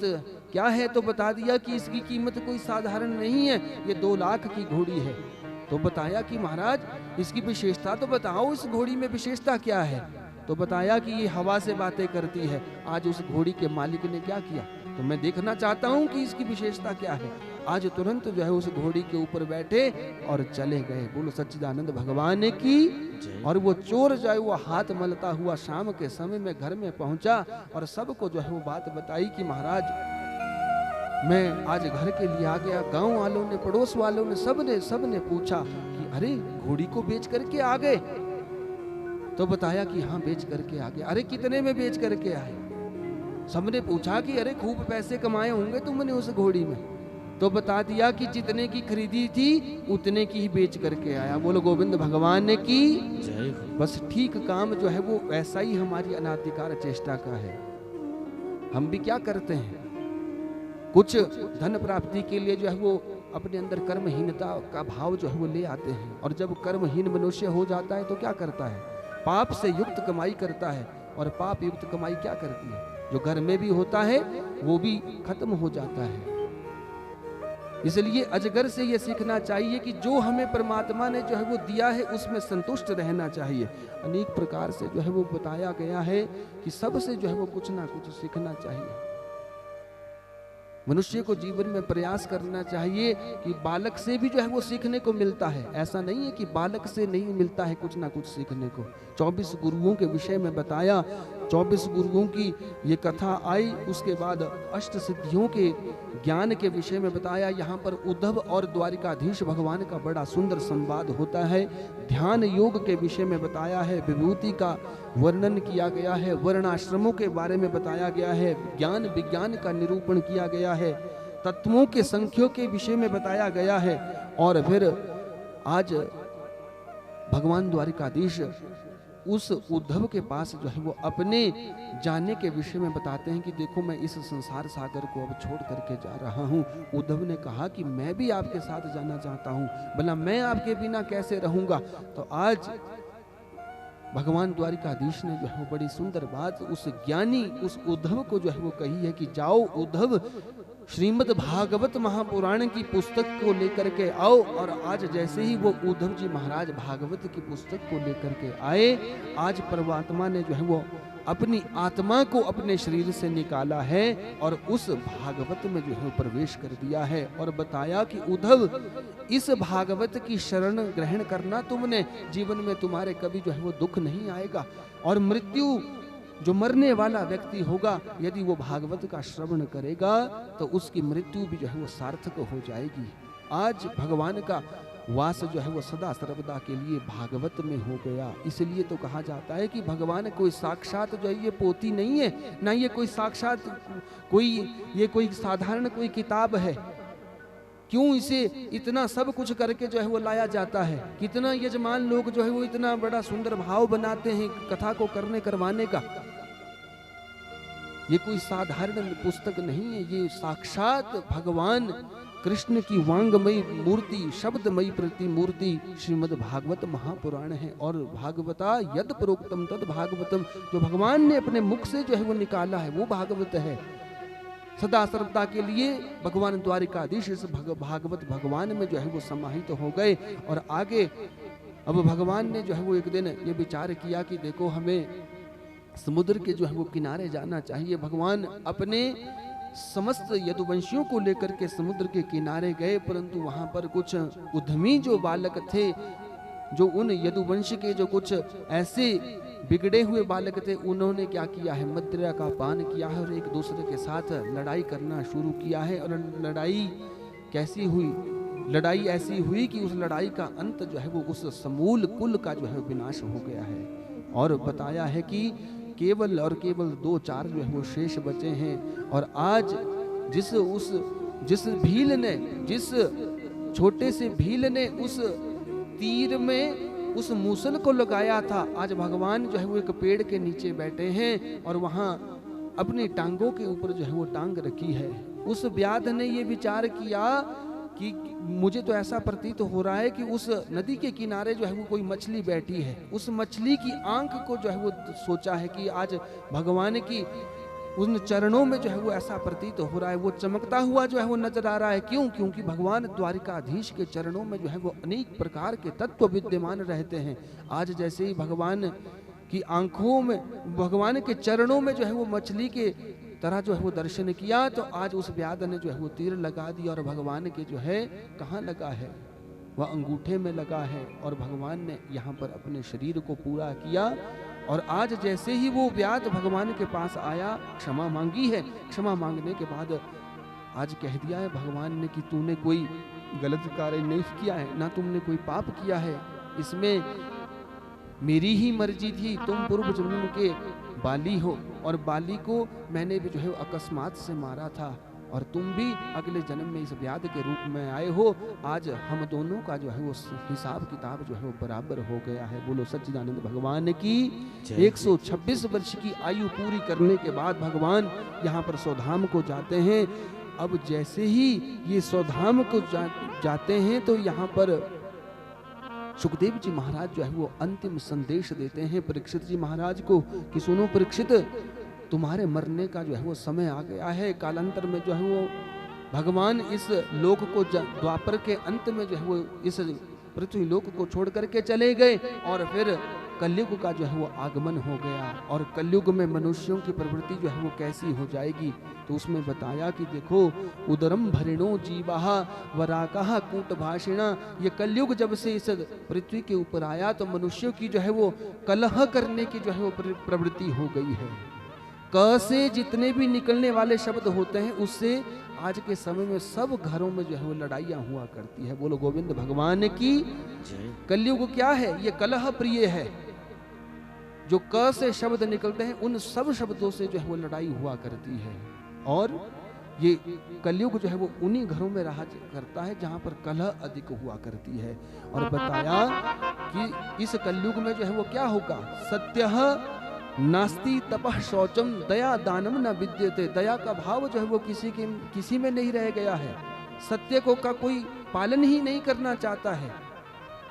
क्या है, तो बता दिया कि इसकी कीमत कोई साधारण नहीं है, ये 2 लाख की घोड़ी है। तो बताया कि महाराज इसकी विशेषता तो बताओ, इस घोड़ी में विशेषता क्या है। तो बताया कि ये हवा से बातें करती है। आज उस घोड़ी के मालिक ने क्या किया, तो मैं देखना चाहता हूँ कि इसकी विशेषता क्या है। आज तुरंत जो है उस घोड़ी के ऊपर बैठे और चले गए। बोलो सच्चिदानंद भगवान की। और वो चोर जो है वो हाथ मलता हुआ शाम के समय में घर में पहुंचा और सबको जो है वो बात बताई कि महाराज मैं आज घर के लिए आ गया। गांव वालों ने, पड़ोस वालों ने, सबने पूछा कि अरे घोड़ी को बेच करके आ गए। तो बताया कि हाँ बेच करके आ गए। अरे कितने में बेच करके आए? सबने पूछा कि अरे खूब पैसे कमाए होंगे तुमने उस घोड़ी में। तो बता दिया कि जितने की खरीदी थी उतने की ही बेच करके आया। बोलो गोविंद भगवान की जय। बस ठीक काम जो है वो ऐसा ही हमारी अनाधिकार चेष्टा का है। हम भी क्या करते हैं, कुछ धन प्राप्ति के लिए जो है वो अपने अंदर कर्महीनता का भाव जो है वो ले आते हैं, और जब कर्महीन मनुष्य हो जाता है तो क्या करता है, पाप से युक्त कमाई करता है। और पाप युक्त कमाई क्या करती है, जो घर में भी होता है वो भी खत्म हो जाता है। इसलिए अजगर से ये सीखना चाहिए कि जो हमें परमात्मा ने जो है वो दिया है उसमें संतुष्ट रहना चाहिए। अनेक प्रकार से जो है वो बताया गया है कि सबसे जो है वो कुछ ना कुछ सीखना चाहिए। मनुष्य को जीवन में प्रयास करना चाहिए कि बालक से भी जो है वो सीखने को मिलता है। ऐसा नहीं है कि बालक से नहीं मिलता है कुछ ना कुछ सीखने को। 24 गुरुओं के विषय में बताया, 24 गुरुओं की ये कथा आई। उसके बाद अष्ट सिद्धियों के ज्ञान के विषय में बताया। यहाँ पर उद्धव और द्वारिकाधीश भगवान का बड़ा सुंदर संवाद होता है। ध्यान योग के विषय में बताया है, विभूति का वर्णन किया गया है, वर्णाश्रमों के बारे में बताया गया है, ज्ञान विज्ञान का निरूपण किया गया है, तत्वों के संख्यों के विषय में बताया गया है। और फिर आज भगवान द्वारिकाधीश उस उद्धव के पास जो है वो अपने जाने के विषय में बताते हैं कि देखो मैं इस संसार सागर को अब छोड़ करके जा रहा हूँ। उद्धव ने कहा कि मैं भी आपके साथ जाना चाहता हूँ, भला मैं आपके बिना कैसे रहूंगा। तो आज भगवान द्वारिकाधीश ने जो है वो बड़ी सुंदर बात उस ज्ञानी उस उद्धव को जो है वो कही है कि जाओ उद्धव, श्रीमद् भागवत महापुराण की पुस्तक को लेकर के आओ। और आज जैसे ही वो उद्धव जी महाराज भागवत की पुस्तक को लेकर के आए, आज परमात्मा ने जो है वो अपनी आत्मा को अपने शरीर से निकाला है और उस भागवत में जो है प्रवेश कर दिया है और बताया कि उद्धव, इस भागवत की शरण ग्रहण करना तुमने, जीवन में तुम्हारे कभी जो है वो दुख नहीं आएगा। और मृत्यु, जो मरने वाला व्यक्ति होगा, यदि वो भागवत का श्रवण करेगा तो उसकी मृत्यु भी जो है वो सार्थक हो जाएगी। आज भगवान का वास जो है वो सदा सर्वदा के लिए भागवत में हो गया। इसलिए तो कहा जाता है कि भगवान कोई साक्षात जो है ये पोथी नहीं है, ना ये कोई साक्षात कोई साधारण कोई किताब है। क्यों इसे इतना सब कुछ करके जो है वो लाया जाता है? कितना यजमान लोग जो है वो इतना बड़ा सुंदर भाव बनाते हैं कथा को करवाने का। ये कोई साधारण पुस्तक नहीं है, ये साक्षात भगवान कृष्ण की वांगमयी मूर्ति, शब्दमयी प्रतिमूर्ति श्रीमद् भागवत महापुराण है। और भागवता यद प्रोक्तम तद भागवतम, जो भगवान ने अपने मुख से जो है वो निकाला है वो भागवत है। सदा सर्वदा के लिए भगवान द्वारिकाधीश इस भागवत भगवान में जो है वो समाहित हो गए। और आगे अब भगवान ने जो है वो एक दिन ये विचार किया कि देखो हमें समुद्र के जो है वो किनारे जाना चाहिए। भगवान अपने समस्त यदुवंशियों को लेकर के समुद्र के किनारे गए, परंतु वहां पर कुछ उद्यमी जो बालक थे, जो उन यदुवंश के जो कुछ ऐसे बिगड़े हुए बालक थे, उन्होंने क्या किया है, मदिरा का पान किया है और एक दूसरे के साथ लड़ाई करना शुरू किया है। और लड़ाई कैसी हुई? लड़ाई ऐसी हुई कि उस लड़ाई का अंत जो है वो उस समूल कुल का जो है विनाश हो गया है। और बताया है कि केवल और केवल 2-4 जो है वो शेष बचे हैं। और आज जिस भील ने, जिस छोटे से भील ने उस तीर में उस मूसल को लगाया था, आज भगवान जो है वो एक पेड़ के नीचे बैठे हैं और वहां अपनी टांगों के ऊपर जो है वो टांग रखी है। उस व्याध ने ये विचार किया कि मुझे तो ऐसा प्रतीत हो रहा है कि उस नदी के किनारे जो है वो कोई मछली बैठी है। उस मछली की आंख को जो है वो सोचा है कि आज भगवान की उन चरणों में जो है वो ऐसा प्रतीत हो रहा है, वो चमकता हुआ जो है वो नजर आ रहा है। क्यों? क्योंकि भगवान द्वारिकाधीश के चरणों में जो है वो अनेक प्रकार के तत्व विद्यमान रहते हैं। आज जैसे ही भगवान की आंखों में, भगवान के चरणों में जो है वो मछली के तरह जो है वो दर्शन किया, तो आज उस व्याध ने जो है वो तीर लगा दिया और भगवान के जो है कहाँ लगा है, वह अंगूठे में लगा है। और भगवान ने यहाँ पर अपने शरीर को पूरा किया। और आज जैसे ही वो व्याध भगवान के पास आया, क्षमा मांगी है, क्षमा मांगने के बाद आज कह दिया है भगवान ने कि तूने कोई गलत कार्य नहीं किया है, ना तुमने कोई पाप किया है, इसमें मेरी ही मर्जी थी। तुम पूर्व जन्म के बाली हो और बाली को मैंने भी जो है अकस्मात से मारा था, और तुम भी अगले जन्म में इस व्याध के रूप में आए हो। आज हम दोनों का जो है वो हिसाब किताब जो है वो बराबर हो गया है। बोलो सच्चिदानंद भगवान की 126 वर्ष की आयु पूरी करने के बाद भगवान यहाँ पर सौधाम को जाते हैं। अब जैसे ही ये सौधाम को जाते हैं तो यहाँ पर सुखदेव जी महाराज जो है वो अंतिम संदेश देते हैं परीक्षित जी महाराज को कि सुनो परीक्षित, तुम्हारे मरने का जो है वो समय आ गया है। कालांतर में जो है वो भगवान इस लोक को, द्वापर के अंत में जो है वो इस पृथ्वी लोक को छोड़ करके चले गए और फिर कलयुग का जो है वो आगमन हो गया। और कलयुग में मनुष्यों की प्रवृत्ति जो है वो कैसी हो जाएगी, तो उसमें बताया कि देखो उदरम भरिणो जीवाहा वराकाहा कूट भाषिणा। ये कलयुग जब से इस पृथ्वी के ऊपर आया तो मनुष्यों की जो है वो कलह करने की जो है वो प्रवृत्ति हो गई है। क से जितने भी निकलने वाले शब्द होते हैं उससे आज के समय में सब घरों में जो है वो लड़ाइयाँ हुआ करती है। बोलो गोविंद भगवान की। कलयुग क्या है? ये कलह प्रिय है। जो क से शब्द निकलते हैं उन सब शब्दों से जो है वो लड़ाई हुआ करती है। और ये कलयुग जो है वो उन्हीं घरों में राज करता है जहां पर कलह अधिक हुआ करती है। और बताया कि इस कलयुग में जो है वो क्या होगा, सत्यः नास्ति तपः शौचम दया दानम न विद्यते। दया का भाव जो है वो किसी में नहीं रह गया है। सत्य को का कोई पालन ही नहीं करना चाहता है।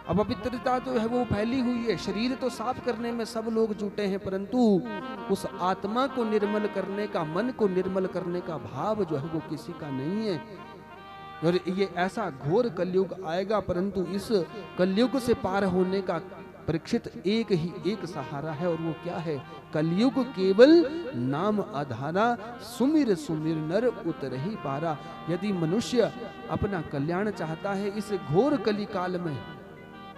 अपवित्रता तो है वो फैली हुई है, शरीर तो साफ करने में सब लोग जुटे हैं, परंतु उस आत्मा को निर्मल करने का, मन को निर्मल करने का भाव जो है वो किसी का नहीं है। और ये ऐसा घोर कलयुग आएगा, परंतु इस कलयुग से पार होने का परीक्षित एक सहारा है, और वो क्या है? कलयुग केवल नाम आधारा, सुमिर सुमिर नर उतरहि पारा। यदि मनुष्य अपना कल्याण चाहता है इस घोर कली काल में,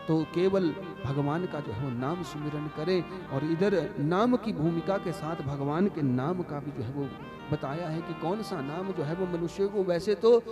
तो केवल भगवान का जो है वो नाम सुमिरन करे। और इधर नाम की भूमिका के साथ भगवान के नाम का भी जो है वो बताया है कि कौन सा नाम जो है वो मनुष्य को, वैसे तो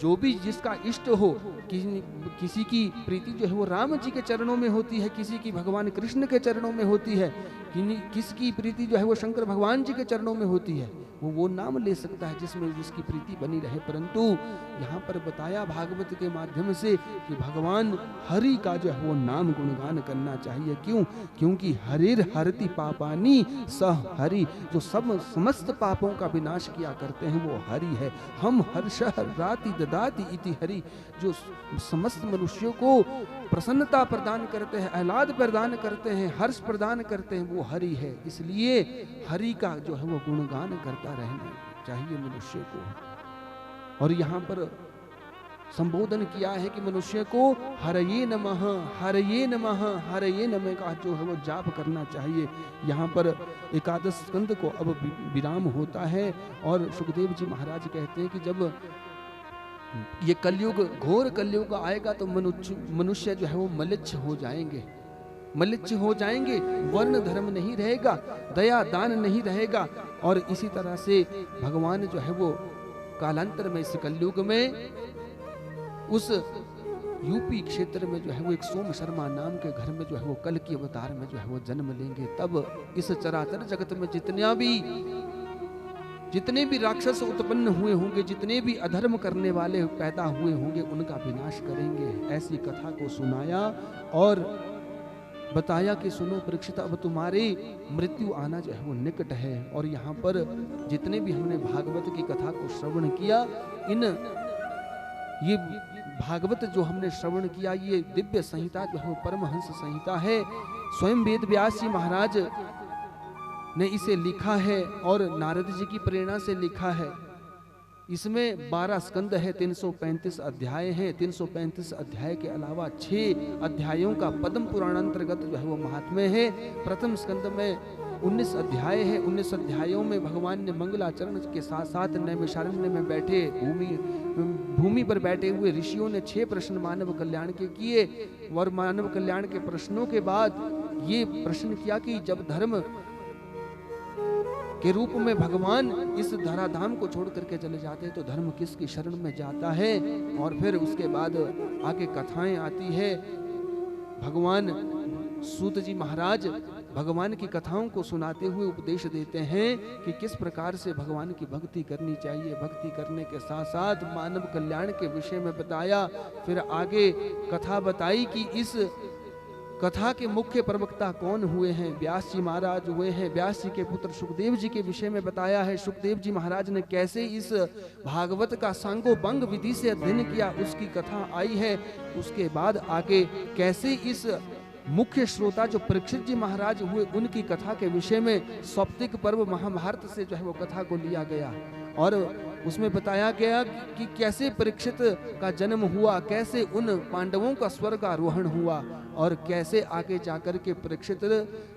जो भी जिसका इष्ट हो, किसी की प्रीति जो है वो राम जी के चरणों में होती है, किसी की भगवान कृष्ण के चरणों में होती है, किसकी प्रीति जो है वो शंकर भगवान जी के चरणों में होती है, वो नाम ले सकता है जिसमें जिसकी प्रीति बनी रहे। परंतु यहाँ पर बताया भागवत के माध्यम से कि भगवान हरि का जो है वो नाम गुणगान करना चाहिए। क्यों? क्योंकि हरिर हरति पापानी सह हरि, जो समस्त पापों का विनाश किया करते हैं वो हरि है। हम हर्ष राति ददाति इति हरि, जो समस्त मनुष्यों को प्रसन्नता प्रदान करते हैं, आह्लाद प्रदान करते हैं, हर्ष प्रदान करते हैं, वो हरि है। इसलिए हरि का जो है वो गुणगान करता रहना चाहिए मनुष्य को। और यहाँ पर संबोधन किया है कि मनुष्य को हरये नमः, हरये नमः, हरये नमः का जो है वो जाप करना चाहिए। यहाँ पर एकादश स्कंद को अब विराम होता है और सुखदेव जी महाराज कहते हैं कि जब ये कलयुग, घोर कलयुग आएगा तो मनुष्य जो है वो मलिच्छ हो जाएंगे, मलिच्छ हो जाएंगे, वर्ण धर्म नहीं रहेगा, दया दान नहीं रहेगा। और इसी तरह से भगवान जो है वो कालांतर में इस कलयुग में उस यूपी क्षेत्र में जो है वो एक सोम शर्मा नाम के घर में जो है वो कल की अवतार में जो है वो जन्म लेंगे। तब इस चराचर जगत में जितने भी राक्षस उत्पन्न हुए होंगे, जितने भी अधर्म करने वाले पैदा हुए होंगे, उनका विनाश करेंगे। ऐसी कथा को सुनाया और बताया कि सुनो परीक्षित, अब तुम्हारी मृत्यु आना जो है वो निकट है। और यहाँ पर जितने भी हमने भागवत की कथा को श्रवण किया, ये भागवत जो हमने श्रवण किया, ये दिव्य संहिता जो है परमहंस संहिता है। स्वयं वेद व्यास जी महाराज ने इसे लिखा है और नारद जी की प्रेरणा से लिखा है। इसमें 12 स्कंद है, 335 अध्याय हैं। 335 अध्याय के अलावा 6 अध्यायों का पद्म पुराण अंतर्गत जो है वो महात्म्य है। प्रथम स्कंद में 19 अध्याय है। 19 अध्यायों में भगवान ने मंगलाचरण के साथ साथ नैमिषारण्य में बैठे भूमि पर बैठे हुए ऋषियों ने 6 प्रश्न मानव कल्याण के किए। और मानव कल्याण के प्रश्नों के बाद ये प्रश्न किया कि जब धर्म के रूप में भगवान इस धराधाम को छोड़ करके चले जाते हैं तो धर्म किसकी शरण में जाता है। और फिर उसके बाद आगे कथाएं आती है। भगवान सूत जी महाराज भगवान की कथाओं को सुनाते हुए उपदेश देते हैं कि किस प्रकार से भगवान की भक्ति करनी चाहिए। भक्ति करने के साथ साथ मानव कल्याण के विषय में बताया। फिर आगे कथा बताई कि इस कथा के मुख्य प्रवक्ता कौन हुए हैं। व्यास जी महाराज हुए हैं। व्यास जी के पुत्र सुखदेव जी के विषय में बताया है। सुखदेव जी महाराज ने कैसे इस भागवत का सांगोपांग विधि से अध्ययन किया, उसकी कथा आई है। उसके बाद आगे कैसे इस मुख्य श्रोता जो परीक्षित जी महाराज हुए, उनकी कथा के विषय में सौप्तिक पर्व महाभारत से जो है वो कथा को लिया गया। और उसमें बताया गया कि कैसे परीक्षित का जन्म हुआ, कैसे उन पांडवों का स्वर्ग आरोहण हुआ, और कैसे आगे जाकर के परीक्षित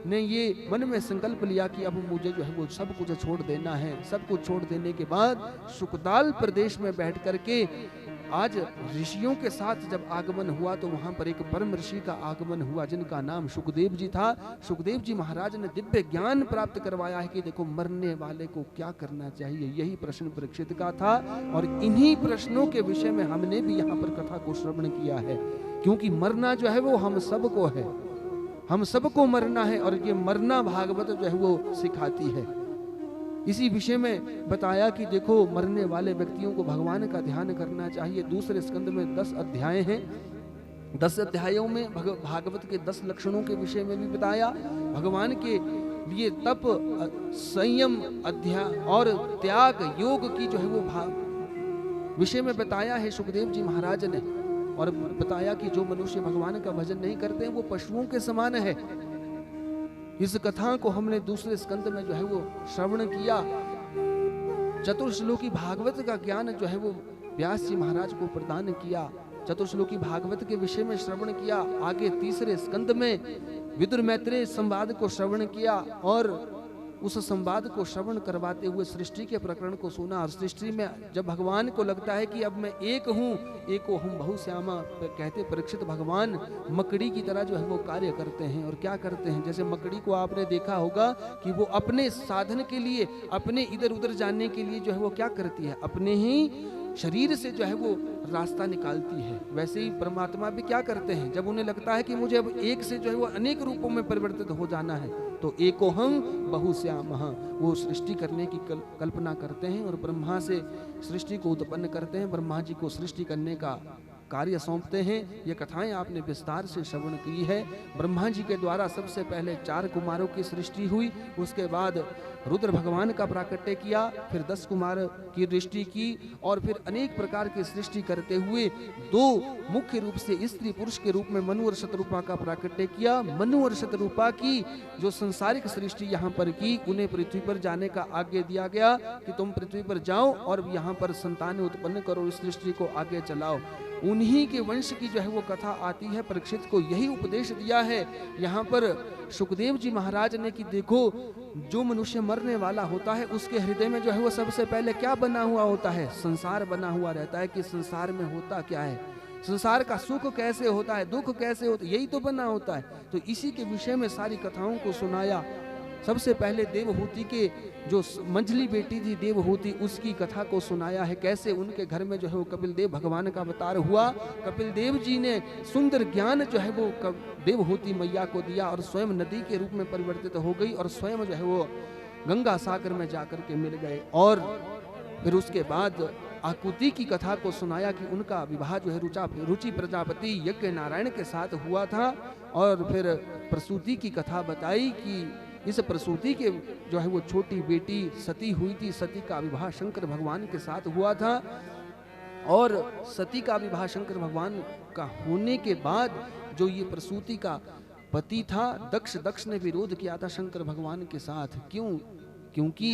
ने ये मन में संकल्प लिया कि अब मुझे जो है वो सब कुछ छोड़ देना है। सब कुछ छोड़ देने के बाद सुखदाल प्रदेश में बैठ करके आज ऋषियों के साथ जब आगमन हुआ तो वहां पर एक परम ऋषि का आगमन हुआ जिनका नाम सुखदेव जी था। सुखदेव जी महाराज ने दिव्य ज्ञान प्राप्त करवाया है कि देखो मरने वाले को क्या करना चाहिए। यही प्रश्न परीक्षित का था और इन्हीं प्रश्नों के विषय में हमने भी यहाँ पर कथा को श्रवण किया है। क्योंकि मरना जो है वो हम सबको है, हम सबको मरना है और ये मरना भागवत जो है वो सिखाती है। इसी विषय में बताया कि देखो मरने वाले व्यक्तियों को भगवान का ध्यान करना चाहिए। दूसरे स्कंद में 10 अध्याय हैं। 10 अध्यायों में भागवत के 10 लक्षणों के विषय में भी बताया। भगवान के लिए तप, संयम, अध्याय और त्याग योग की जो है वो विषय में बताया है सुखदेव जी महाराज ने। और बताया कि जो मनुष्य भगवान का भजन नहीं करते हैं वो पशुओं के समान है। इस कथा को हमने दूसरे स्कंद में जो है वो श्रवण किया। चतुर्श्लोकी भागवत का ज्ञान जो है वो व्यास जी महाराज को प्रदान किया। चतुर्श्लोकी भागवत के विषय में श्रवण किया। आगे तीसरे स्कंद में विदुर मैत्रेय संवाद को श्रवण किया और उस संवाद को श्रवण करवाते हुए सृष्टि के प्रकरण को सुना। और सृष्टि में जब भगवान को लगता है कि अब मैं एक हूँ, एको हम बहुश्यामा, कहते परीक्षित भगवान मकड़ी की तरह जो है वो कार्य करते हैं। और क्या करते हैं, जैसे मकड़ी को आपने देखा होगा कि वो अपने साधन के लिए, अपने इधर उधर जाने के लिए जो है वो क्या करती है, अपने ही शरीर से जो है वो रास्ता निकालती है। वैसे ही परमात्मा भी क्या करते हैं, जब उन्हें लगता है कि मुझे अब एक से जो है वो अनेक रूपों में परिवर्तित हो जाना है, तो एकोहम बहुश्यामः, वो सृष्टि करने की कल्पना करते हैं और ब्रह्मा से सृष्टि को उत्पन्न करते हैं। ब्रह्मा जी को सृष्टि करने का कार्य सौंपते हैं। ये कथाएं आपने विस्तार से श्रवण की है। ब्रह्मा जी के द्वारा सबसे पहले 4 कुमारों की सृष्टि हुई, उसके बाद रुद्र भगवान का प्राकट्य किया, फिर 10 कुमार की दृष्टि की और फिर अनेक प्रकार की सृष्टि करते हुए 2 मुख्य रूप से स्त्री पुरुष के रूप में मनु और शतरूपा का प्राकट्य किया। मनु और शतरूपा की जो संसारिक सृष्टि यहाँ पर की, उन्हें पृथ्वी पर जाने का आज्ञा दिया गया कि तुम पृथ्वी पर जाओ और यहाँ पर संतान उत्पन्न करो, इस सृष्टि को आगे चलाओ। उन्हीं के वंश की जो है वो कथा आती है। परीक्षित को यही उपदेश दिया है यहाँ पर सुखदेव जी महाराज ने कि देखो, जो मनुष्य मरने वाला होता है उसके हृदय में जो है वो सबसे पहले क्या बना हुआ होता है, संसार बना हुआ रहता है कि संसार में होता क्या है, संसार का सुख कैसे होता है, दुख कैसे होता है, यही तो बना होता है। तो इसी के विषय में सारी कथाओं को सुनाया। सबसे पहले देवहूति के जो मंझली बेटी थी देवहूति, उसकी कथा को सुनाया है, कैसे उनके घर में जो है वो कपिल देव भगवान का अवतार हुआ। कपिल देव जी ने सुंदर ज्ञान जो है वो देवहूति मैया को दिया और स्वयं नदी के रूप में परिवर्तित हो गई और स्वयं जो है वो गंगा सागर में जाकर के मिल गए। और फिर उसके बाद आकुति की कथा को सुनाया कि उनका विवाह जो है रुचि प्रजापति यज्ञ नारायण के साथ हुआ था। और फिर प्रसूति की कथा बताई कि इस प्रसूति के जो है वो छोटी बेटी सती हुई थी, सती का विवाह शंकर भगवान के साथ हुआ था। और सती का विवाह शंकर भगवान का होने के बाद जो ये प्रसूति का पति था दक्ष ने विरोध किया था शंकर भगवान के साथ। क्यों? क्योंकि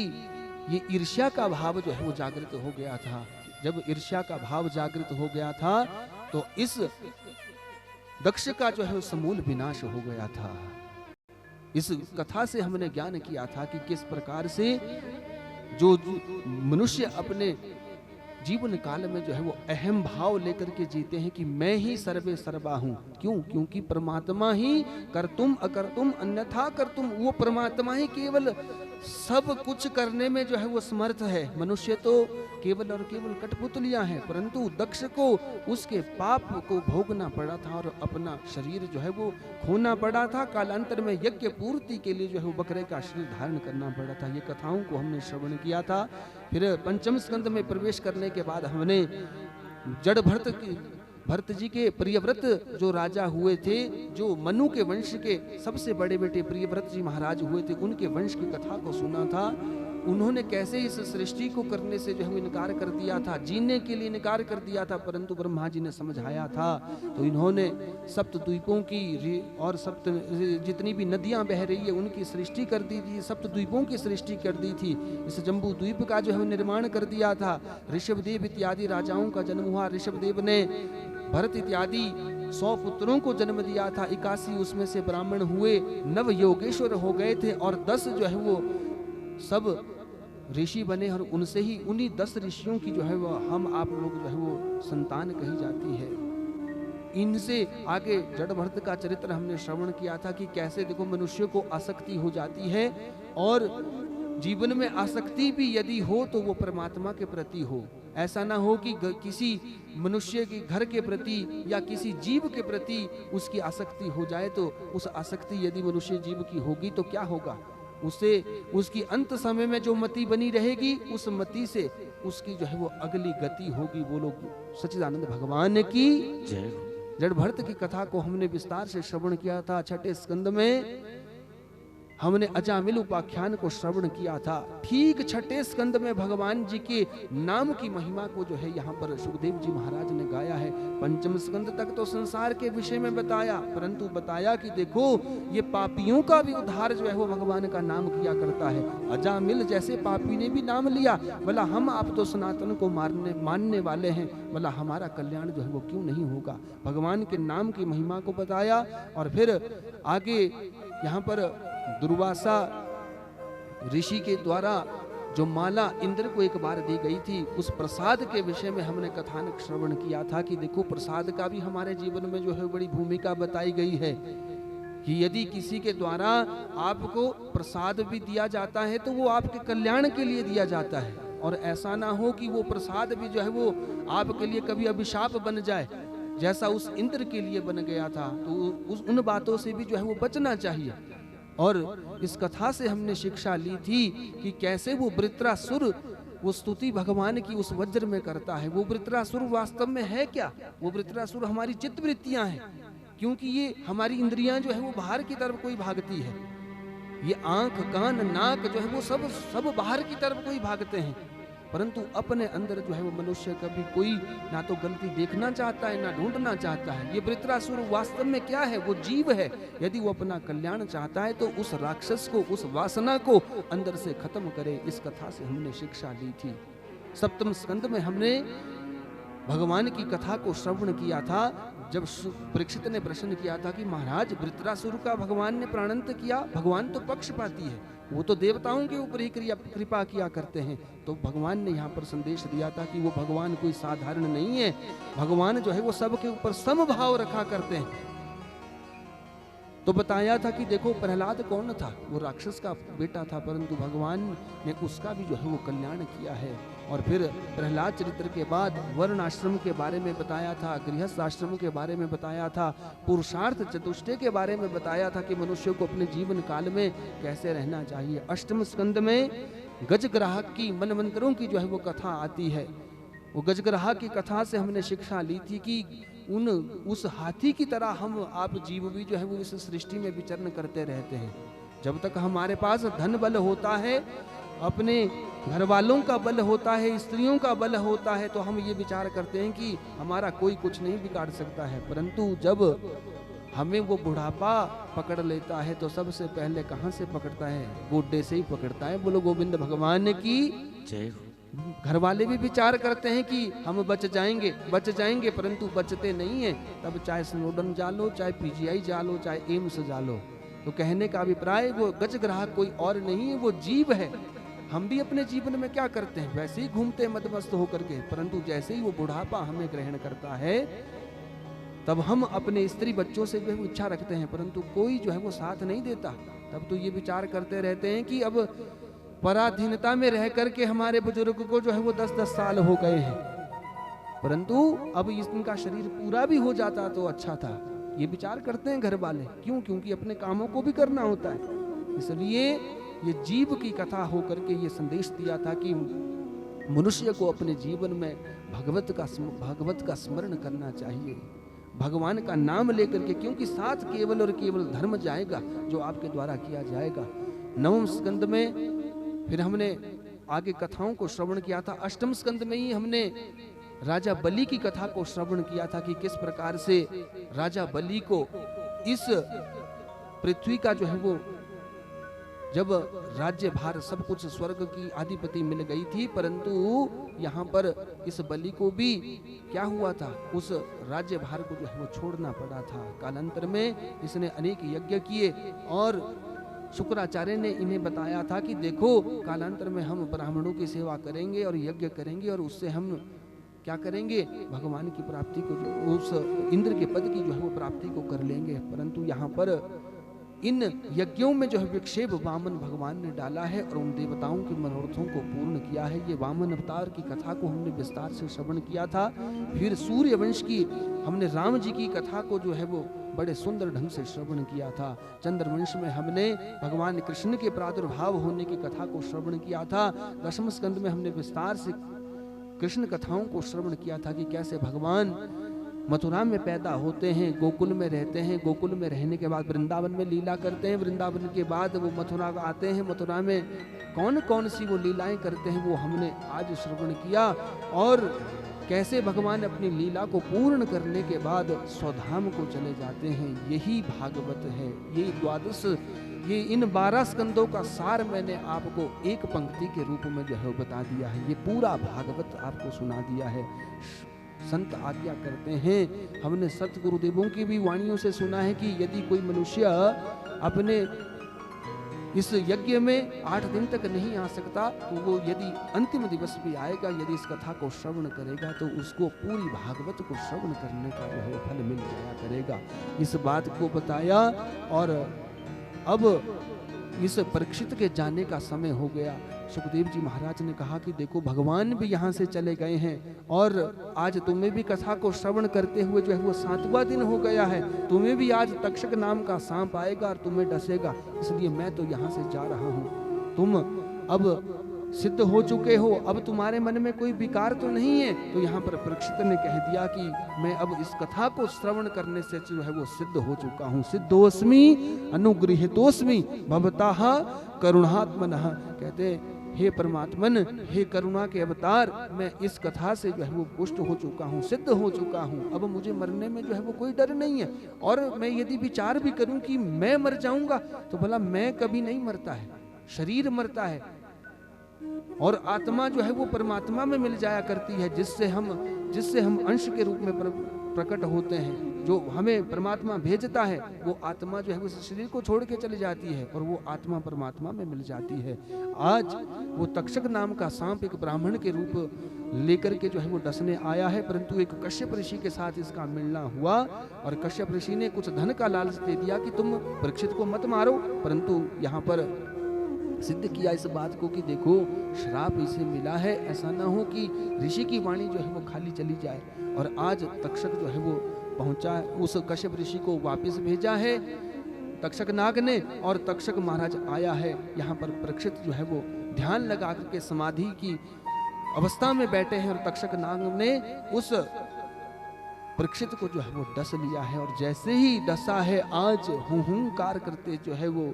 ये ईर्ष्या का भाव जो है वो जागृत हो गया था। जब ईर्ष्या का भाव जागृत हो गया था तो इस दक्ष का जो है समूल विनाश हो गया था। इस कथा से हमने ज्ञान किया था कि किस प्रकार से जो मनुष्य अपने जीवन काल में जो है वो अहम भाव लेकर के जीते हैं कि मैं ही सर्वे सर्वा हूं। क्यों? क्योंकि परमात्मा ही कर्तुम अकर्तुम अन्यथा कर्तुम, वो परमात्मा ही केवल सब कुछ करने में जो है वो समर्थ है। मनुष्य तो केवल और केवल कठपुतलियां हैं, परंतु दक्ष को उसके पाप को भोगना पड़ा था और अपना शरीर जो है वो खोना पड़ा था। कालांतर में यज्ञ पूर्ति के लिए जो है वो बकरे का शरीर धारण करना पड़ा था। ये कथाओं को हमने श्रवण किया था। फिर पंचम स्कंद में प्रवेश करने के बाद हमने जड़ भरत जी के प्रियव्रत जो राजा हुए थे, जो मनु के वंश के सबसे बड़े बेटे प्रियव्रत जी महाराज हुए थे, उनके वंश की कथा को सुना था। उन्होंने कैसे इस सृष्टि को करने से जो है इनकार कर दिया था, जीने के लिए इनकार कर दिया था, परंतु ब्रह्मा जी ने समझाया था। तो इन्होंने सप्त द्वीपों की और सप्त जितनी भी नदियां बह रही है उनकी सृष्टि कर दी थी, सप्त द्वीपों की सृष्टि कर दी थी। इस जम्बू द्वीप का जो है निर्माण कर दिया था। ऋषभदेव इत्यादि राजाओं का जन्म हुआ। ऋषभदेव ने भरत इत्यादि 100 पुत्रों को जन्म दिया था। 81 उसमें से ब्राह्मण हुए, 9 योगेश्वर हो गए थे और 10 जो है वो सब ऋषि बने और उनसे ही उन्हीं 10 ऋषियों की जो है वो हम आप लोग जो है वो संतान कही जाती है। इनसे आगे जड़ भरत का चरित्र हमने श्रवण किया था कि कैसे देखो मनुष्य को आसक्ति हो जाती है और जीवन में आसक्ति भी यदि हो तो वो परमात्मा के प्रति हो। ऐसा ना हो कि किसी मनुष्य के घर के प्रति या किसी जीव के प्रति उसकी आसक्ति हो जाए, तो उस आसक्ति यदि मनुष्य जीव की होगी तो क्या होगा, उसे उसकी अंत समय में जो मति बनी रहेगी उस मति से उसकी जो है वो अगली गति होगी। वो लोग सच्चिदानंद भगवान की जय। जड़ भरत की कथा को हमने विस्तार से श्रवण किया था। छठे स्कंद में हमने अजामिल उपाख्यान को श्रवण किया था। ठीक छठे स्कंद में भगवान जी के नाम की महिमा को जो है यहाँ पर सुखदेव जी महाराज ने गाया है। पंचम स्कंद तक तो संसार के विषय में बताया, परंतु बताया कि देखो ये पापियों का भी उद्धार जो है वो भगवान का नाम किया करता है। अजामिल जैसे पापी ने भी नाम लिया, बोला हम आप तो सनातन को मानने वाले हैं, बोला हमारा कल्याण जो है वो क्यों नहीं होगा। भगवान के नाम की महिमा को बताया और फिर आगे यहाँ पर दुर्वासा ऋषि के द्वारा जो माला इंद्र को एक बार दी गई थी, उस प्रसाद के विषय में हमने कथानक श्रवण किया था कि देखो प्रसाद का भी हमारे जीवन में जो है बड़ी भूमिका बताई गई है कि यदि किसी के द्वारा आपको प्रसाद भी दिया जाता है तो वो आपके कल्याण के लिए दिया जाता है, और ऐसा ना हो कि वो प्रसाद भी जो है वो आपके लिए कभी अभिशाप बन जाए, जैसा उस इंद्र के लिए बन गया था। तो उन बातों से भी जो है वो बचना चाहिए। और इस कथा से हमने शिक्षा ली थी कि कैसे वो वृत्रासुर वो स्तुति भगवान की उस वज्र में करता है। वो वृत्रासुर वास्तव में है क्या? वो वृत्रासुर हमारी चित्तवृत्तियां हैं, क्योंकि ये हमारी इंद्रियां जो है वो बाहर की तरफ कोई भागती है। ये आंख कान नाक जो है वो सब बाहर की तरफ कोई भागते हैं, परंतु अपने अंदर जो है वो मनुष्य कभी कोई ना तो गलती देखना चाहता है ना ढूंढना चाहता है। ये वृत्रासुर वास्तव में क्या है? वो जीव है। यदि वो अपना कल्याण चाहता है तो उस राक्षस को, उस वासना को अंदर से खत्म करे। इस कथा से हमने शिक्षा ली थी। सप्तम स्कंद में हमने भगवान की कथा को श्रवण किया था, जब परीक्षित ने प्रश्न किया था कि महाराज वृत्रासुर का भगवान ने प्राणंत किया। भगवान तो पक्षपाती है, वो तो देवताओं के ऊपर ही कृपा किया करते हैं। तो भगवान ने यहाँ पर संदेश दिया था कि वो भगवान कोई साधारण नहीं है। भगवान जो है वो सबके ऊपर समभाव रखा करते हैं। तो बताया था कि देखो प्रहलाद कौन था? वो राक्षस का बेटा था, परंतु भगवान ने उसका भी जो है वो कल्याण किया है। और फिर प्रहलाद चरित्र के बाद वर्ण आश्रम के बारे में बताया था, गृहस्थ आश्रम के बारे में बताया था, पुरुषार्थ चतुष्टय के बारे में बताया था कि मनुष्य को अपने जीवन काल में कैसे रहना चाहिए। अष्टम स्कंद में गजग्राहक की मनवंतरों की जो है वो कथा आती है। वो गजग्राहक की कथा से हमने शिक्षा ली थी कि उस हाथी की तरह हम आप जीव भी जो है वो इस सृष्टि में विचरण करते रहते हैं। जब तक हमारे पास धन बल होता है, अपने घर वालों का बल होता है, स्त्रियों का बल होता है, तो हम ये विचार करते हैं कि हमारा कोई कुछ नहीं बिगाड़ सकता है। परंतु जब हमें वो बुढ़ापा पकड़ लेता है तो सबसे पहले कहाँ से पकड़ता है? गोड्डे से ही पकड़ता है। बोलो गोविंद भगवान की जय। घर वाले भी विचार करते हैं कि हम बच जाएंगे, परंतु बचते नहीं है। तब चाहे स्नोडन जा लो, चाहे पीजीआई जा लो, चाहे एम्स जा लो। तो कहने का अभिप्राय वो गजग्राहक कोई और नहीं है, वो जीव है। हम भी अपने जीवन में क्या करते हैं? वैसे ही घूमते मदमस्त होकर के, परंतु जैसे ही वो बुढ़ापा हमें ग्रहण करता है तब हम अपने स्त्री बच्चों से भी इच्छा रखते हैं, परंतु कोई जो है वो साथ नहीं देता। तब तो ये विचार करते रहते हैं कि अब पराधीनता में रह करके हमारे बुजुर्ग को जो है वो 10-10 साल हो गए हैं, परंतु अब इनका शरीर पूरा भी हो जाता तो अच्छा था। ये विचार करते हैं घर वाले। क्यों? क्योंकि अपने कामों को भी करना होता है। इसलिए ये जीव की कथा होकर के ये संदेश दिया था कि मनुष्य को अपने जीवन में भगवत का स्मरण करना चाहिए, भगवान का नाम लेकर के, क्योंकि साथ केवल और केवल धर्म जाएगा जो आपके द्वारा किया जाएगा। नवम स्कंद में फिर हमने आगे कथाओं को श्रवण किया था। अष्टम स्कंद में ही हमने राजा बलि की कथा को श्रवण किया था कि किस प्रकार से राजा बलि को इस पृथ्वी का जो है वो जब राज्य भार सब कुछ स्वर्ग की अधिपति मिल गई थी, परंतु यहाँ पर इस बलि को भी क्या हुआ था? उस राज्य भार को जो है वो छोड़ना पड़ा था। कालांतर में इसने अनेक यज्ञ किए और शुक्राचार्य ने इन्हें बताया था कि देखो कालांतर में हम ब्राह्मणों की सेवा करेंगे और यज्ञ करेंगे और उससे हम क्या करेंगे? भगवान की प्राप्ति को, उस इंद्र के पद की जो है वो प्राप्ति को कर लेंगे। परंतु यहाँ पर इन यज्ञों में जो है विक्षेप वामन भगवान ने डाला है और उन देवताओं के मनोरथों को पूर्ण किया है। ये वामन अवतार की कथा को हमने विस्तार से श्रवण किया था। फिर सूर्य वंश की हमने राम जी की कथा को जो है वो बड़े सुंदर ढंग से श्रवण किया था। चंद्रवंश में हमने भगवान कृष्ण के प्रादुर्भाव होने की कथा को श्रवण किया था। दशम स्कंद में हमने विस्तार से कृष्ण कथाओं को श्रवण किया था कि कैसे भगवान मथुरा में पैदा होते हैं, गोकुल में रहते हैं, गोकुल में रहने के बाद वृंदावन में लीला करते हैं, वृंदावन के बाद वो मथुरा आते हैं, मथुरा में कौन कौन सी वो लीलाएं करते हैं वो हमने आज श्रवण किया, और कैसे भगवान अपनी लीला को पूर्ण करने के बाद स्वधाम को चले जाते हैं। यही भागवत है, ये द्वादश, ये इन 12 स्कंदों का सार मैंने आपको एक पंक्ति के रूप में जो है बता दिया है। ये पूरा भागवत आपको सुना दिया है। संत आज्ञा करते हैं, हमने सतगुरुदेवों की भी वाणियों से सुना है कि यदि कोई मनुष्य अपने इस यज्ञ में 8 दिन तक नहीं आ सकता तो वो यदि अंतिम दिवस भी आएगा, यदि इस कथा को श्रवण करेगा तो उसको पूरी भागवत को श्रवण करने का जो है फल मिल जाया करेगा। इस बात को बताया, और अब इस परीक्षित के जाने का समय हो गया। सुखदेव जी महाराज ने कहा कि देखो भगवान भी यहाँ से चले गए हैं, और आज तुम्हें भी कथा को श्रवण करते हुए जो है वो 7वां दिन हो गया है। तुम्हें भी आज तक्षक नाम का सांप आएगा और तुम्हें डसेगा, इसलिए मैं तो यहाँ से जा रहा हूँ। तुम अब सिद्ध हो चुके हो, अब तुम्हारे मन में कोई विकार तो नहीं है। तो यहाँ पर परीक्षित ने कह दिया कि मैं अब इस कथा को श्रवण करने से जो है वो सिद्ध हो चुका हूँ। सिद्धोस्मि अनुगृहीतोस्मि भवतः करुणात्मनः। कहते हे परमात्मन, हे करुणा के अवतार, मैं इस कथा से जो है वो पुष्ट हो चुका हूँ, सिद्ध हो चुका हूँ। अब मुझे मरने में जो है वो कोई डर नहीं है। और मैं यदि विचार भी करूं कि मैं मर जाऊंगा तो भला मैं कभी नहीं मरता है, शरीर मरता है, और आत्मा जो है वो परमात्मा में मिल जाया करती है, जिससे हम अंश के रूप में प्रकट होते हैं। जो हमें परमात्मा भेजता है वो आत्मा जो है उस शरीर को छोड़ के चली जाती है, और वो आत्मा परमात्मा में मिल जाती है। आज वो तक्षक नाम का सांप एक ब्राह्मण के रूप लेकर के जो है वो डसने आया है, परंतु एक कश्यप ऋषि के साथ इसका मिलना हुआ, और कश्यप ऋषि ने कुछ धन का लालच दे दिया कि तुम परीक्षित को मत मारो, परंतु यहाँ पर सिद्ध किया इस बात को कि देखो श्राप इसे मिला है, ऐसा ना हो कि ऋषि की वाणी जो है वो खाली चली जाए। और आज तक्षक जो है वो पहुंचा, उस कश्यप ऋषि को वापस भेजा है तक्षक नाग ने, और तक्षक महाराज आया है। यहाँ पर परीक्षित जो है वो ध्यान लगा करके समाधि की अवस्था में बैठे हैं, और तक्षक नाग ने उस परीक्षित को जो है वो डस लिया है। और जैसे ही डसा है, आज हुंकार करते जो है वो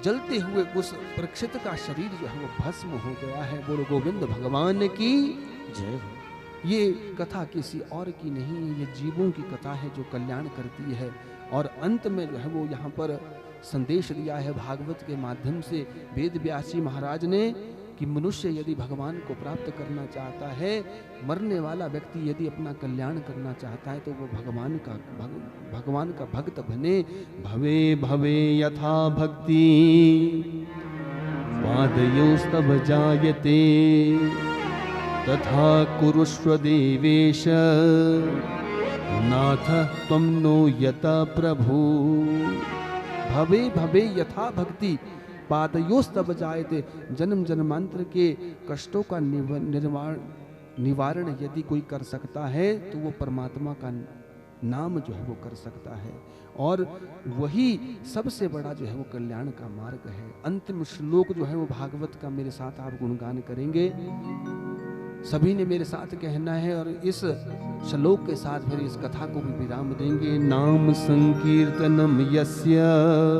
जलते हुए उस परीक्षित का शरीर जो है वो भस्म हो गया है। बोलो गोविंद भगवान की जय। ये कथा किसी और की नहीं है, ये जीवों की कथा है जो कल्याण करती है। और अंत में जो है वो यहाँ पर संदेश दिया है भागवत के माध्यम से वेद व्यास जी महाराज ने कि मनुष्य यदि भगवान को प्राप्त करना चाहता है, मरने वाला व्यक्ति यदि अपना कल्याण करना चाहता है, तो वो भगवान का भक्त बने। भवे भवे यथा भक्ति पादयोस्तव जायते तथा कुरुष्व देवेश नाथ त्वं नो यथा प्रभु। भवे भवे यथा भक्ति पादयोस्तव जायते। जन्म जन्मांतर के कष्टों का निवारण यदि कोई कर सकता है तो वो परमात्मा का नाम जो है वो कर सकता है, और वही सबसे बड़ा जो है वो कल्याण का मार्ग है। अंतिम श्लोक जो है वो भागवत का मेरे साथ आप गुणगान करेंगे, सभी ने मेरे साथ कहना है, और इस श्लोक के साथ फिर इस कथा को भी विराम देंगे। नाम संकीर्तनम यस्य,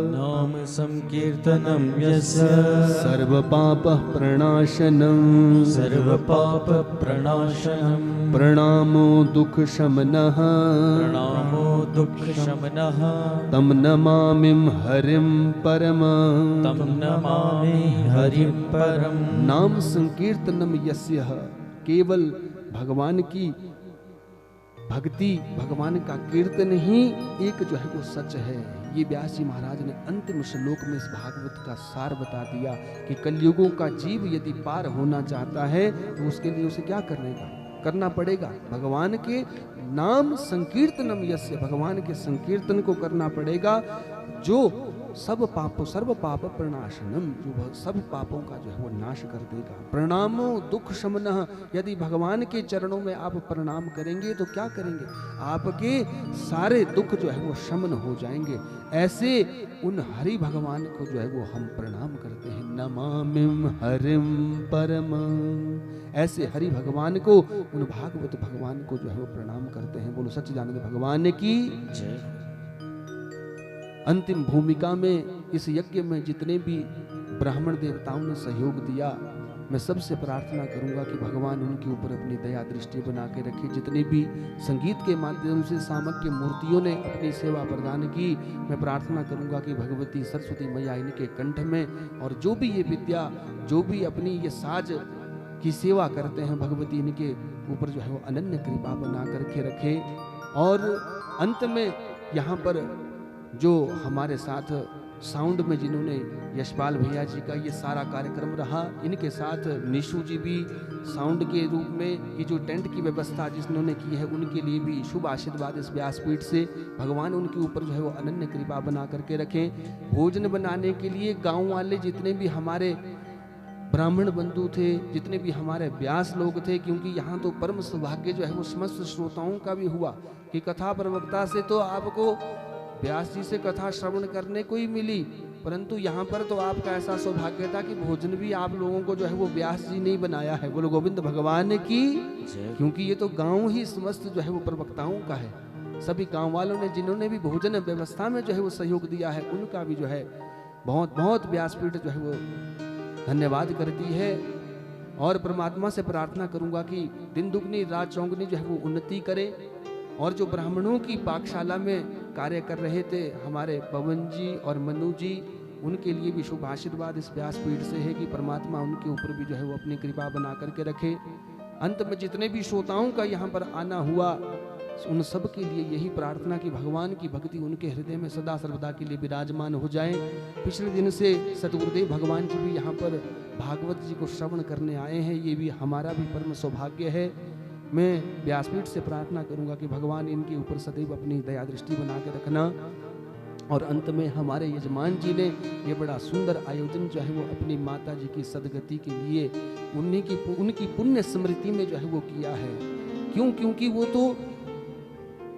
नाम संकीर्तनम यस्य सर्व पाप प्रणाशनम, सर्व पाप प्रणाशनम, प्रणामो दुख शमनः, प्रणामो दुख शमनः, तम नमामिं हरिं परम, तम नमामि हरिं परम। नाम संकीर्तनम यस्य, केवल भगवान की भक्ति, भगवान का कीर्तन ही एक जो है वो सच है। ये व्यास जी महाराज ने अंतिम श्लोक में इस भागवत का सार बता दिया कि कलयुगों का जीव यदि पार होना चाहता है तो उसके लिए उसे क्या करना पड़ेगा? भगवान के नाम संकीर्तनम यस्य, भगवान के संकीर्तन को करना पड़ेगा। जो सर्व पाप प्रणाशनम, जो वह सब पापों का जो है वो नाश कर देगा। प्रणामो दुख शमनः, यदि भगवान के चरणों में आप प्रणाम करेंगे तो क्या करेंगे, आपके सारे दुख जो है वो शमन हो जाएंगे। ऐसे उन हरि भगवान को जो है वो हम प्रणाम करते हैं। नमामिम हरिम परम, ऐसे हरि भगवान को, उन भागवत भगवान को जो है वो प्रणाम करते हैं। बोलो सच्चिदानंद भगवान की जय। अंतिम भूमिका में इस यज्ञ में जितने भी ब्राह्मण देवताओं ने सहयोग दिया, मैं सबसे प्रार्थना करूंगा कि भगवान उनके ऊपर अपनी दया दृष्टि बना के रखे। जितने भी संगीत के माध्यम से सामग्री मूर्तियों ने अपनी सेवा प्रदान की, मैं प्रार्थना करूंगा कि भगवती सरस्वती मैया इनके कंठ में, और जो भी ये विद्या, जो भी अपनी ये साज की सेवा करते हैं, भगवती इनके ऊपर जो है वो अनन्य कृपा बना करके रखे। और अंत में यहाँ पर जो हमारे साथ साउंड में जिन्होंने यशपाल भैया जी का ये सारा कार्यक्रम रहा, इनके साथ निशु जी भी साउंड के रूप में, ये जो टेंट की व्यवस्था जिन्होंने की है, उनके लिए भी शुभ आशीर्वाद इस व्यासपीठ से। भगवान उनके ऊपर जो है वो अनन्य कृपा बना करके रखें। भोजन बनाने के लिए गांव वाले जितने भी हमारे ब्राह्मण बंधु थे, जितने भी हमारे व्यास लोग थे, क्योंकि यहाँ तो परम सौभाग्य जो है वो समस्त श्रोताओं का भी हुआ कि कथा प्रवक्ता से तो आपको व्यास जी से कथा श्रवण करने को ही मिली, परंतु यहाँ पर तो आपका ऐसा सौभाग्य था कि भोजन भी आप लोगों को जो है वो व्यास जी ने ही बनाया है। बोलो गोविंद भगवान की, क्योंकि ये तो गांव ही समस्त जो है वो प्रवक्ताओं का है। सभी गांव वालों ने जिन्होंने भी भोजन व्यवस्था में जो है वो सहयोग दिया है, उनका भी जो है बहुत बहुत व्यासपीठ जो है वो धन्यवाद करती है। और परमात्मा से प्रार्थना करूंगा कि दिन दुगनी रात चौगुनी जो है वो उन्नति करे। और जो ब्राह्मणों की पाकशाला में कार्य कर रहे थे हमारे पवन जी और मनु जी, उनके लिए भी शुभ आशीर्वाद इस व्यासपीठ से है कि परमात्मा उनके ऊपर भी जो है वो अपनी कृपा बना करके रखे। अंत में जितने भी श्रोताओं का यहाँ पर आना हुआ, उन सब के लिए यही प्रार्थना कि भगवान की भक्ति उनके हृदय में सदा सर्वदा के लिए विराजमान हो जाए। पिछले दिन से सतगुरुदेव भगवान जी भी यहाँ पर भागवत जी को श्रवण करने आए हैं, ये भी हमारा भी परम सौभाग्य है। मैं व्यासपीठ से प्रार्थना करूंगा कि भगवान इनके ऊपर सदैव अपनी दया दृष्टि बना के रखना। और अंत में हमारे यजमान जी ने ये बड़ा सुंदर आयोजन जो है वो अपनी माता जी की सदगति के लिए उनकी पुण्य स्मृति में जो है वो किया है। क्यों? क्योंकि वो तो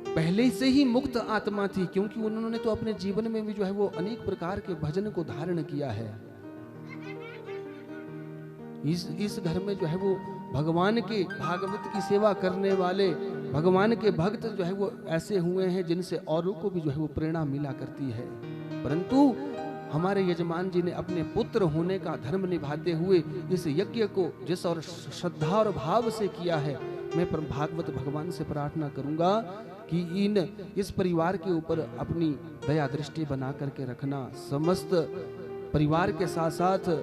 पहले से ही मुक्त आत्मा थी, क्योंकि उन्होंने तो अपने जीवन में भी जो है वो अनेक प्रकार के भजन को धारण किया है। इस घर में जो है वो भगवान के भागवत की सेवा करने वाले भगवान के भक्त जो है वो ऐसे हुए हैं जिनसे औरों को भी जो है वो प्रेरणा मिला करती है। परंतु हमारे यजमान जी ने अपने पुत्र होने का धर्म निभाते हुए इस यज्ञ को जिस और श्रद्धा और भाव से किया है, मैं भागवत भगवान से प्रार्थना करूंगा कि इस परिवार के ऊपर अपनी दया दृष्टि बना करके रखना। समस्त परिवार के साथ साथ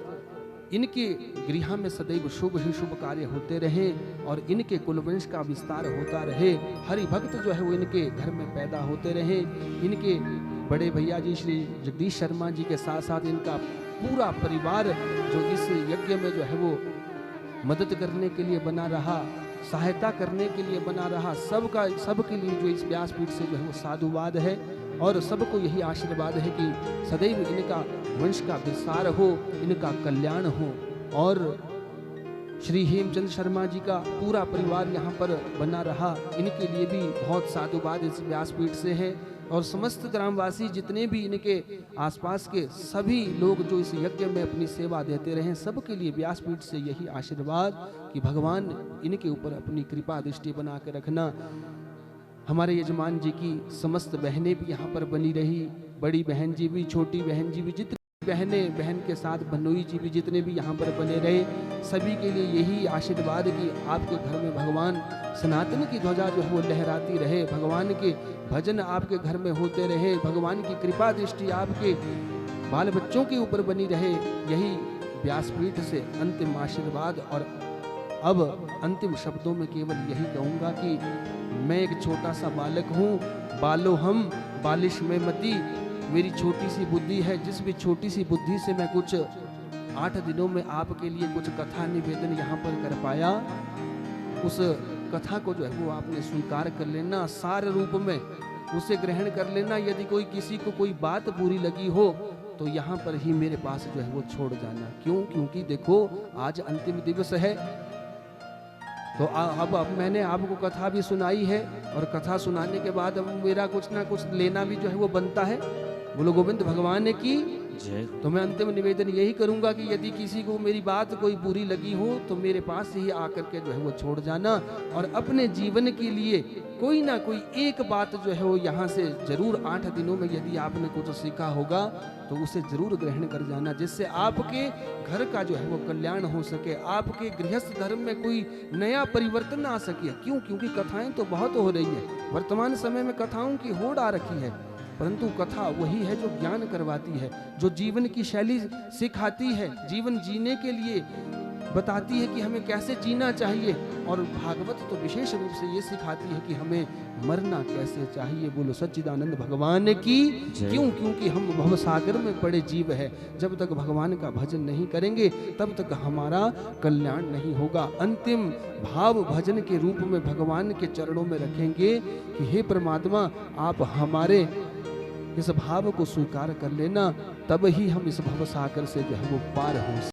इनके गृह में सदैव शुभ ही शुभ कार्य होते रहे और इनके कुलवंश का विस्तार होता रहे। हरि भक्त जो है वो इनके घर में पैदा होते रहे। इनके बड़े भैया जी श्री जगदीश शर्मा जी के साथ साथ इनका पूरा परिवार जो इस यज्ञ में जो है वो मदद करने के लिए बना रहा, सहायता करने के लिए बना रहा, सबके लिए जो इस व्यासपीठ से जो है वो साधुवाद है। और सबको यही आशीर्वाद है कि सदैव इनका वंश का विस्तार हो, इनका कल्याण हो। और श्री हेमचंद शर्मा जी का पूरा परिवार यहाँ पर बना रहा, इनके लिए भी बहुत साधुवाद इस व्यासपीठ से है। और समस्त ग्रामवासी जितने भी इनके आसपास के सभी लोग जो इस यज्ञ में अपनी सेवा देते रहे, सबके लिए व्यासपीठ से यही आशीर्वाद कि भगवान इनके ऊपर अपनी कृपा दृष्टि बना के रखना। हमारे यजमान जी की समस्त बहनें भी यहाँ पर बनी रही, बड़ी बहन जी भी, छोटी बहन जी भी, जितनी बहनें, बहन के साथ बनोई जी भी जितने भी यहाँ पर बने रहे, सभी के लिए यही आशीर्वाद कि आपके घर में भगवान सनातन की ध्वजा जो है वो लहराती रहे, भगवान के भजन आपके घर में होते रहे, भगवान की कृपा दृष्टि आपके बाल बच्चों के ऊपर बनी रहे। यही व्यासपीठ से अंतिम आशीर्वाद। और अब अंतिम शब्दों में केवल यही कहूँगा कि मैं एक छोटा सा बालक हूँ, बालो हम बालिश में मती, मेरी छोटी सी बुद्धि है, जिस भी छोटी सी बुद्धि से मैं कुछ 8 दिनों में आपके लिए कुछ कथा निवेदन यहाँ पर कर पाया, उस कथा को जो है वो आपने स्वीकार कर लेना, सार रूप में उसे ग्रहण कर लेना। यदि किसी को कोई बात बुरी लगी हो तो यहाँ पर ही मेरे पास जो है वो छोड़ जाना। क्यों? क्योंकि देखो आज अंतिम दिवस है। तो अब मैंने आपको कथा भी सुनाई है और कथा सुनाने के बाद अब मेरा कुछ ना कुछ लेना भी जो है वो बनता है। बोलो गोविंद भगवान की जय। तो मैं अंतिम निवेदन यही करूंगा कि यदि किसी को मेरी बात कोई बुरी लगी हो तो मेरे पास ही आकर के जो है वो छोड़ जाना और अपने जीवन के लिए कोई ना कोई एक बात जो है वो यहाँ से जरूर 8 दिनों में यदि आपने कुछ सीखा होगा तो उसे जरूर ग्रहण कर जाना, जिससे आपके घर का जो है वो कल्याण हो सके, आपके गृहस्थ धर्म में कोई नया परिवर्तन आ सके। क्यों? क्योंकि कथाएं तो बहुत हो रही है, वर्तमान समय में कथाओं की होड़ आ रखी है, परंतु कथा वही है जो ज्ञान करवाती है, जो जीवन की शैली सिखाती है, जीवन जीने के लिए बताती है कि हमें कैसे जीना चाहिए। और भागवत तो विशेष रूप से ये सिखाती है कि हमें मरना कैसे चाहिए। बोलो सच्चिदानंद भगवान की। क्यों? क्योंकि हम भवसागर में पड़े जीव है, जब तक भगवान का भजन नहीं करेंगे तब तक हमारा कल्याण नहीं होगा। अंतिम भाव भजन के रूप में भगवान के चरणों में रखेंगे कि हे परमात्मा आप हमारे इस भाव को स्वीकार कर लेना, तब ही हम इस भवसागर से जो है वो पार हो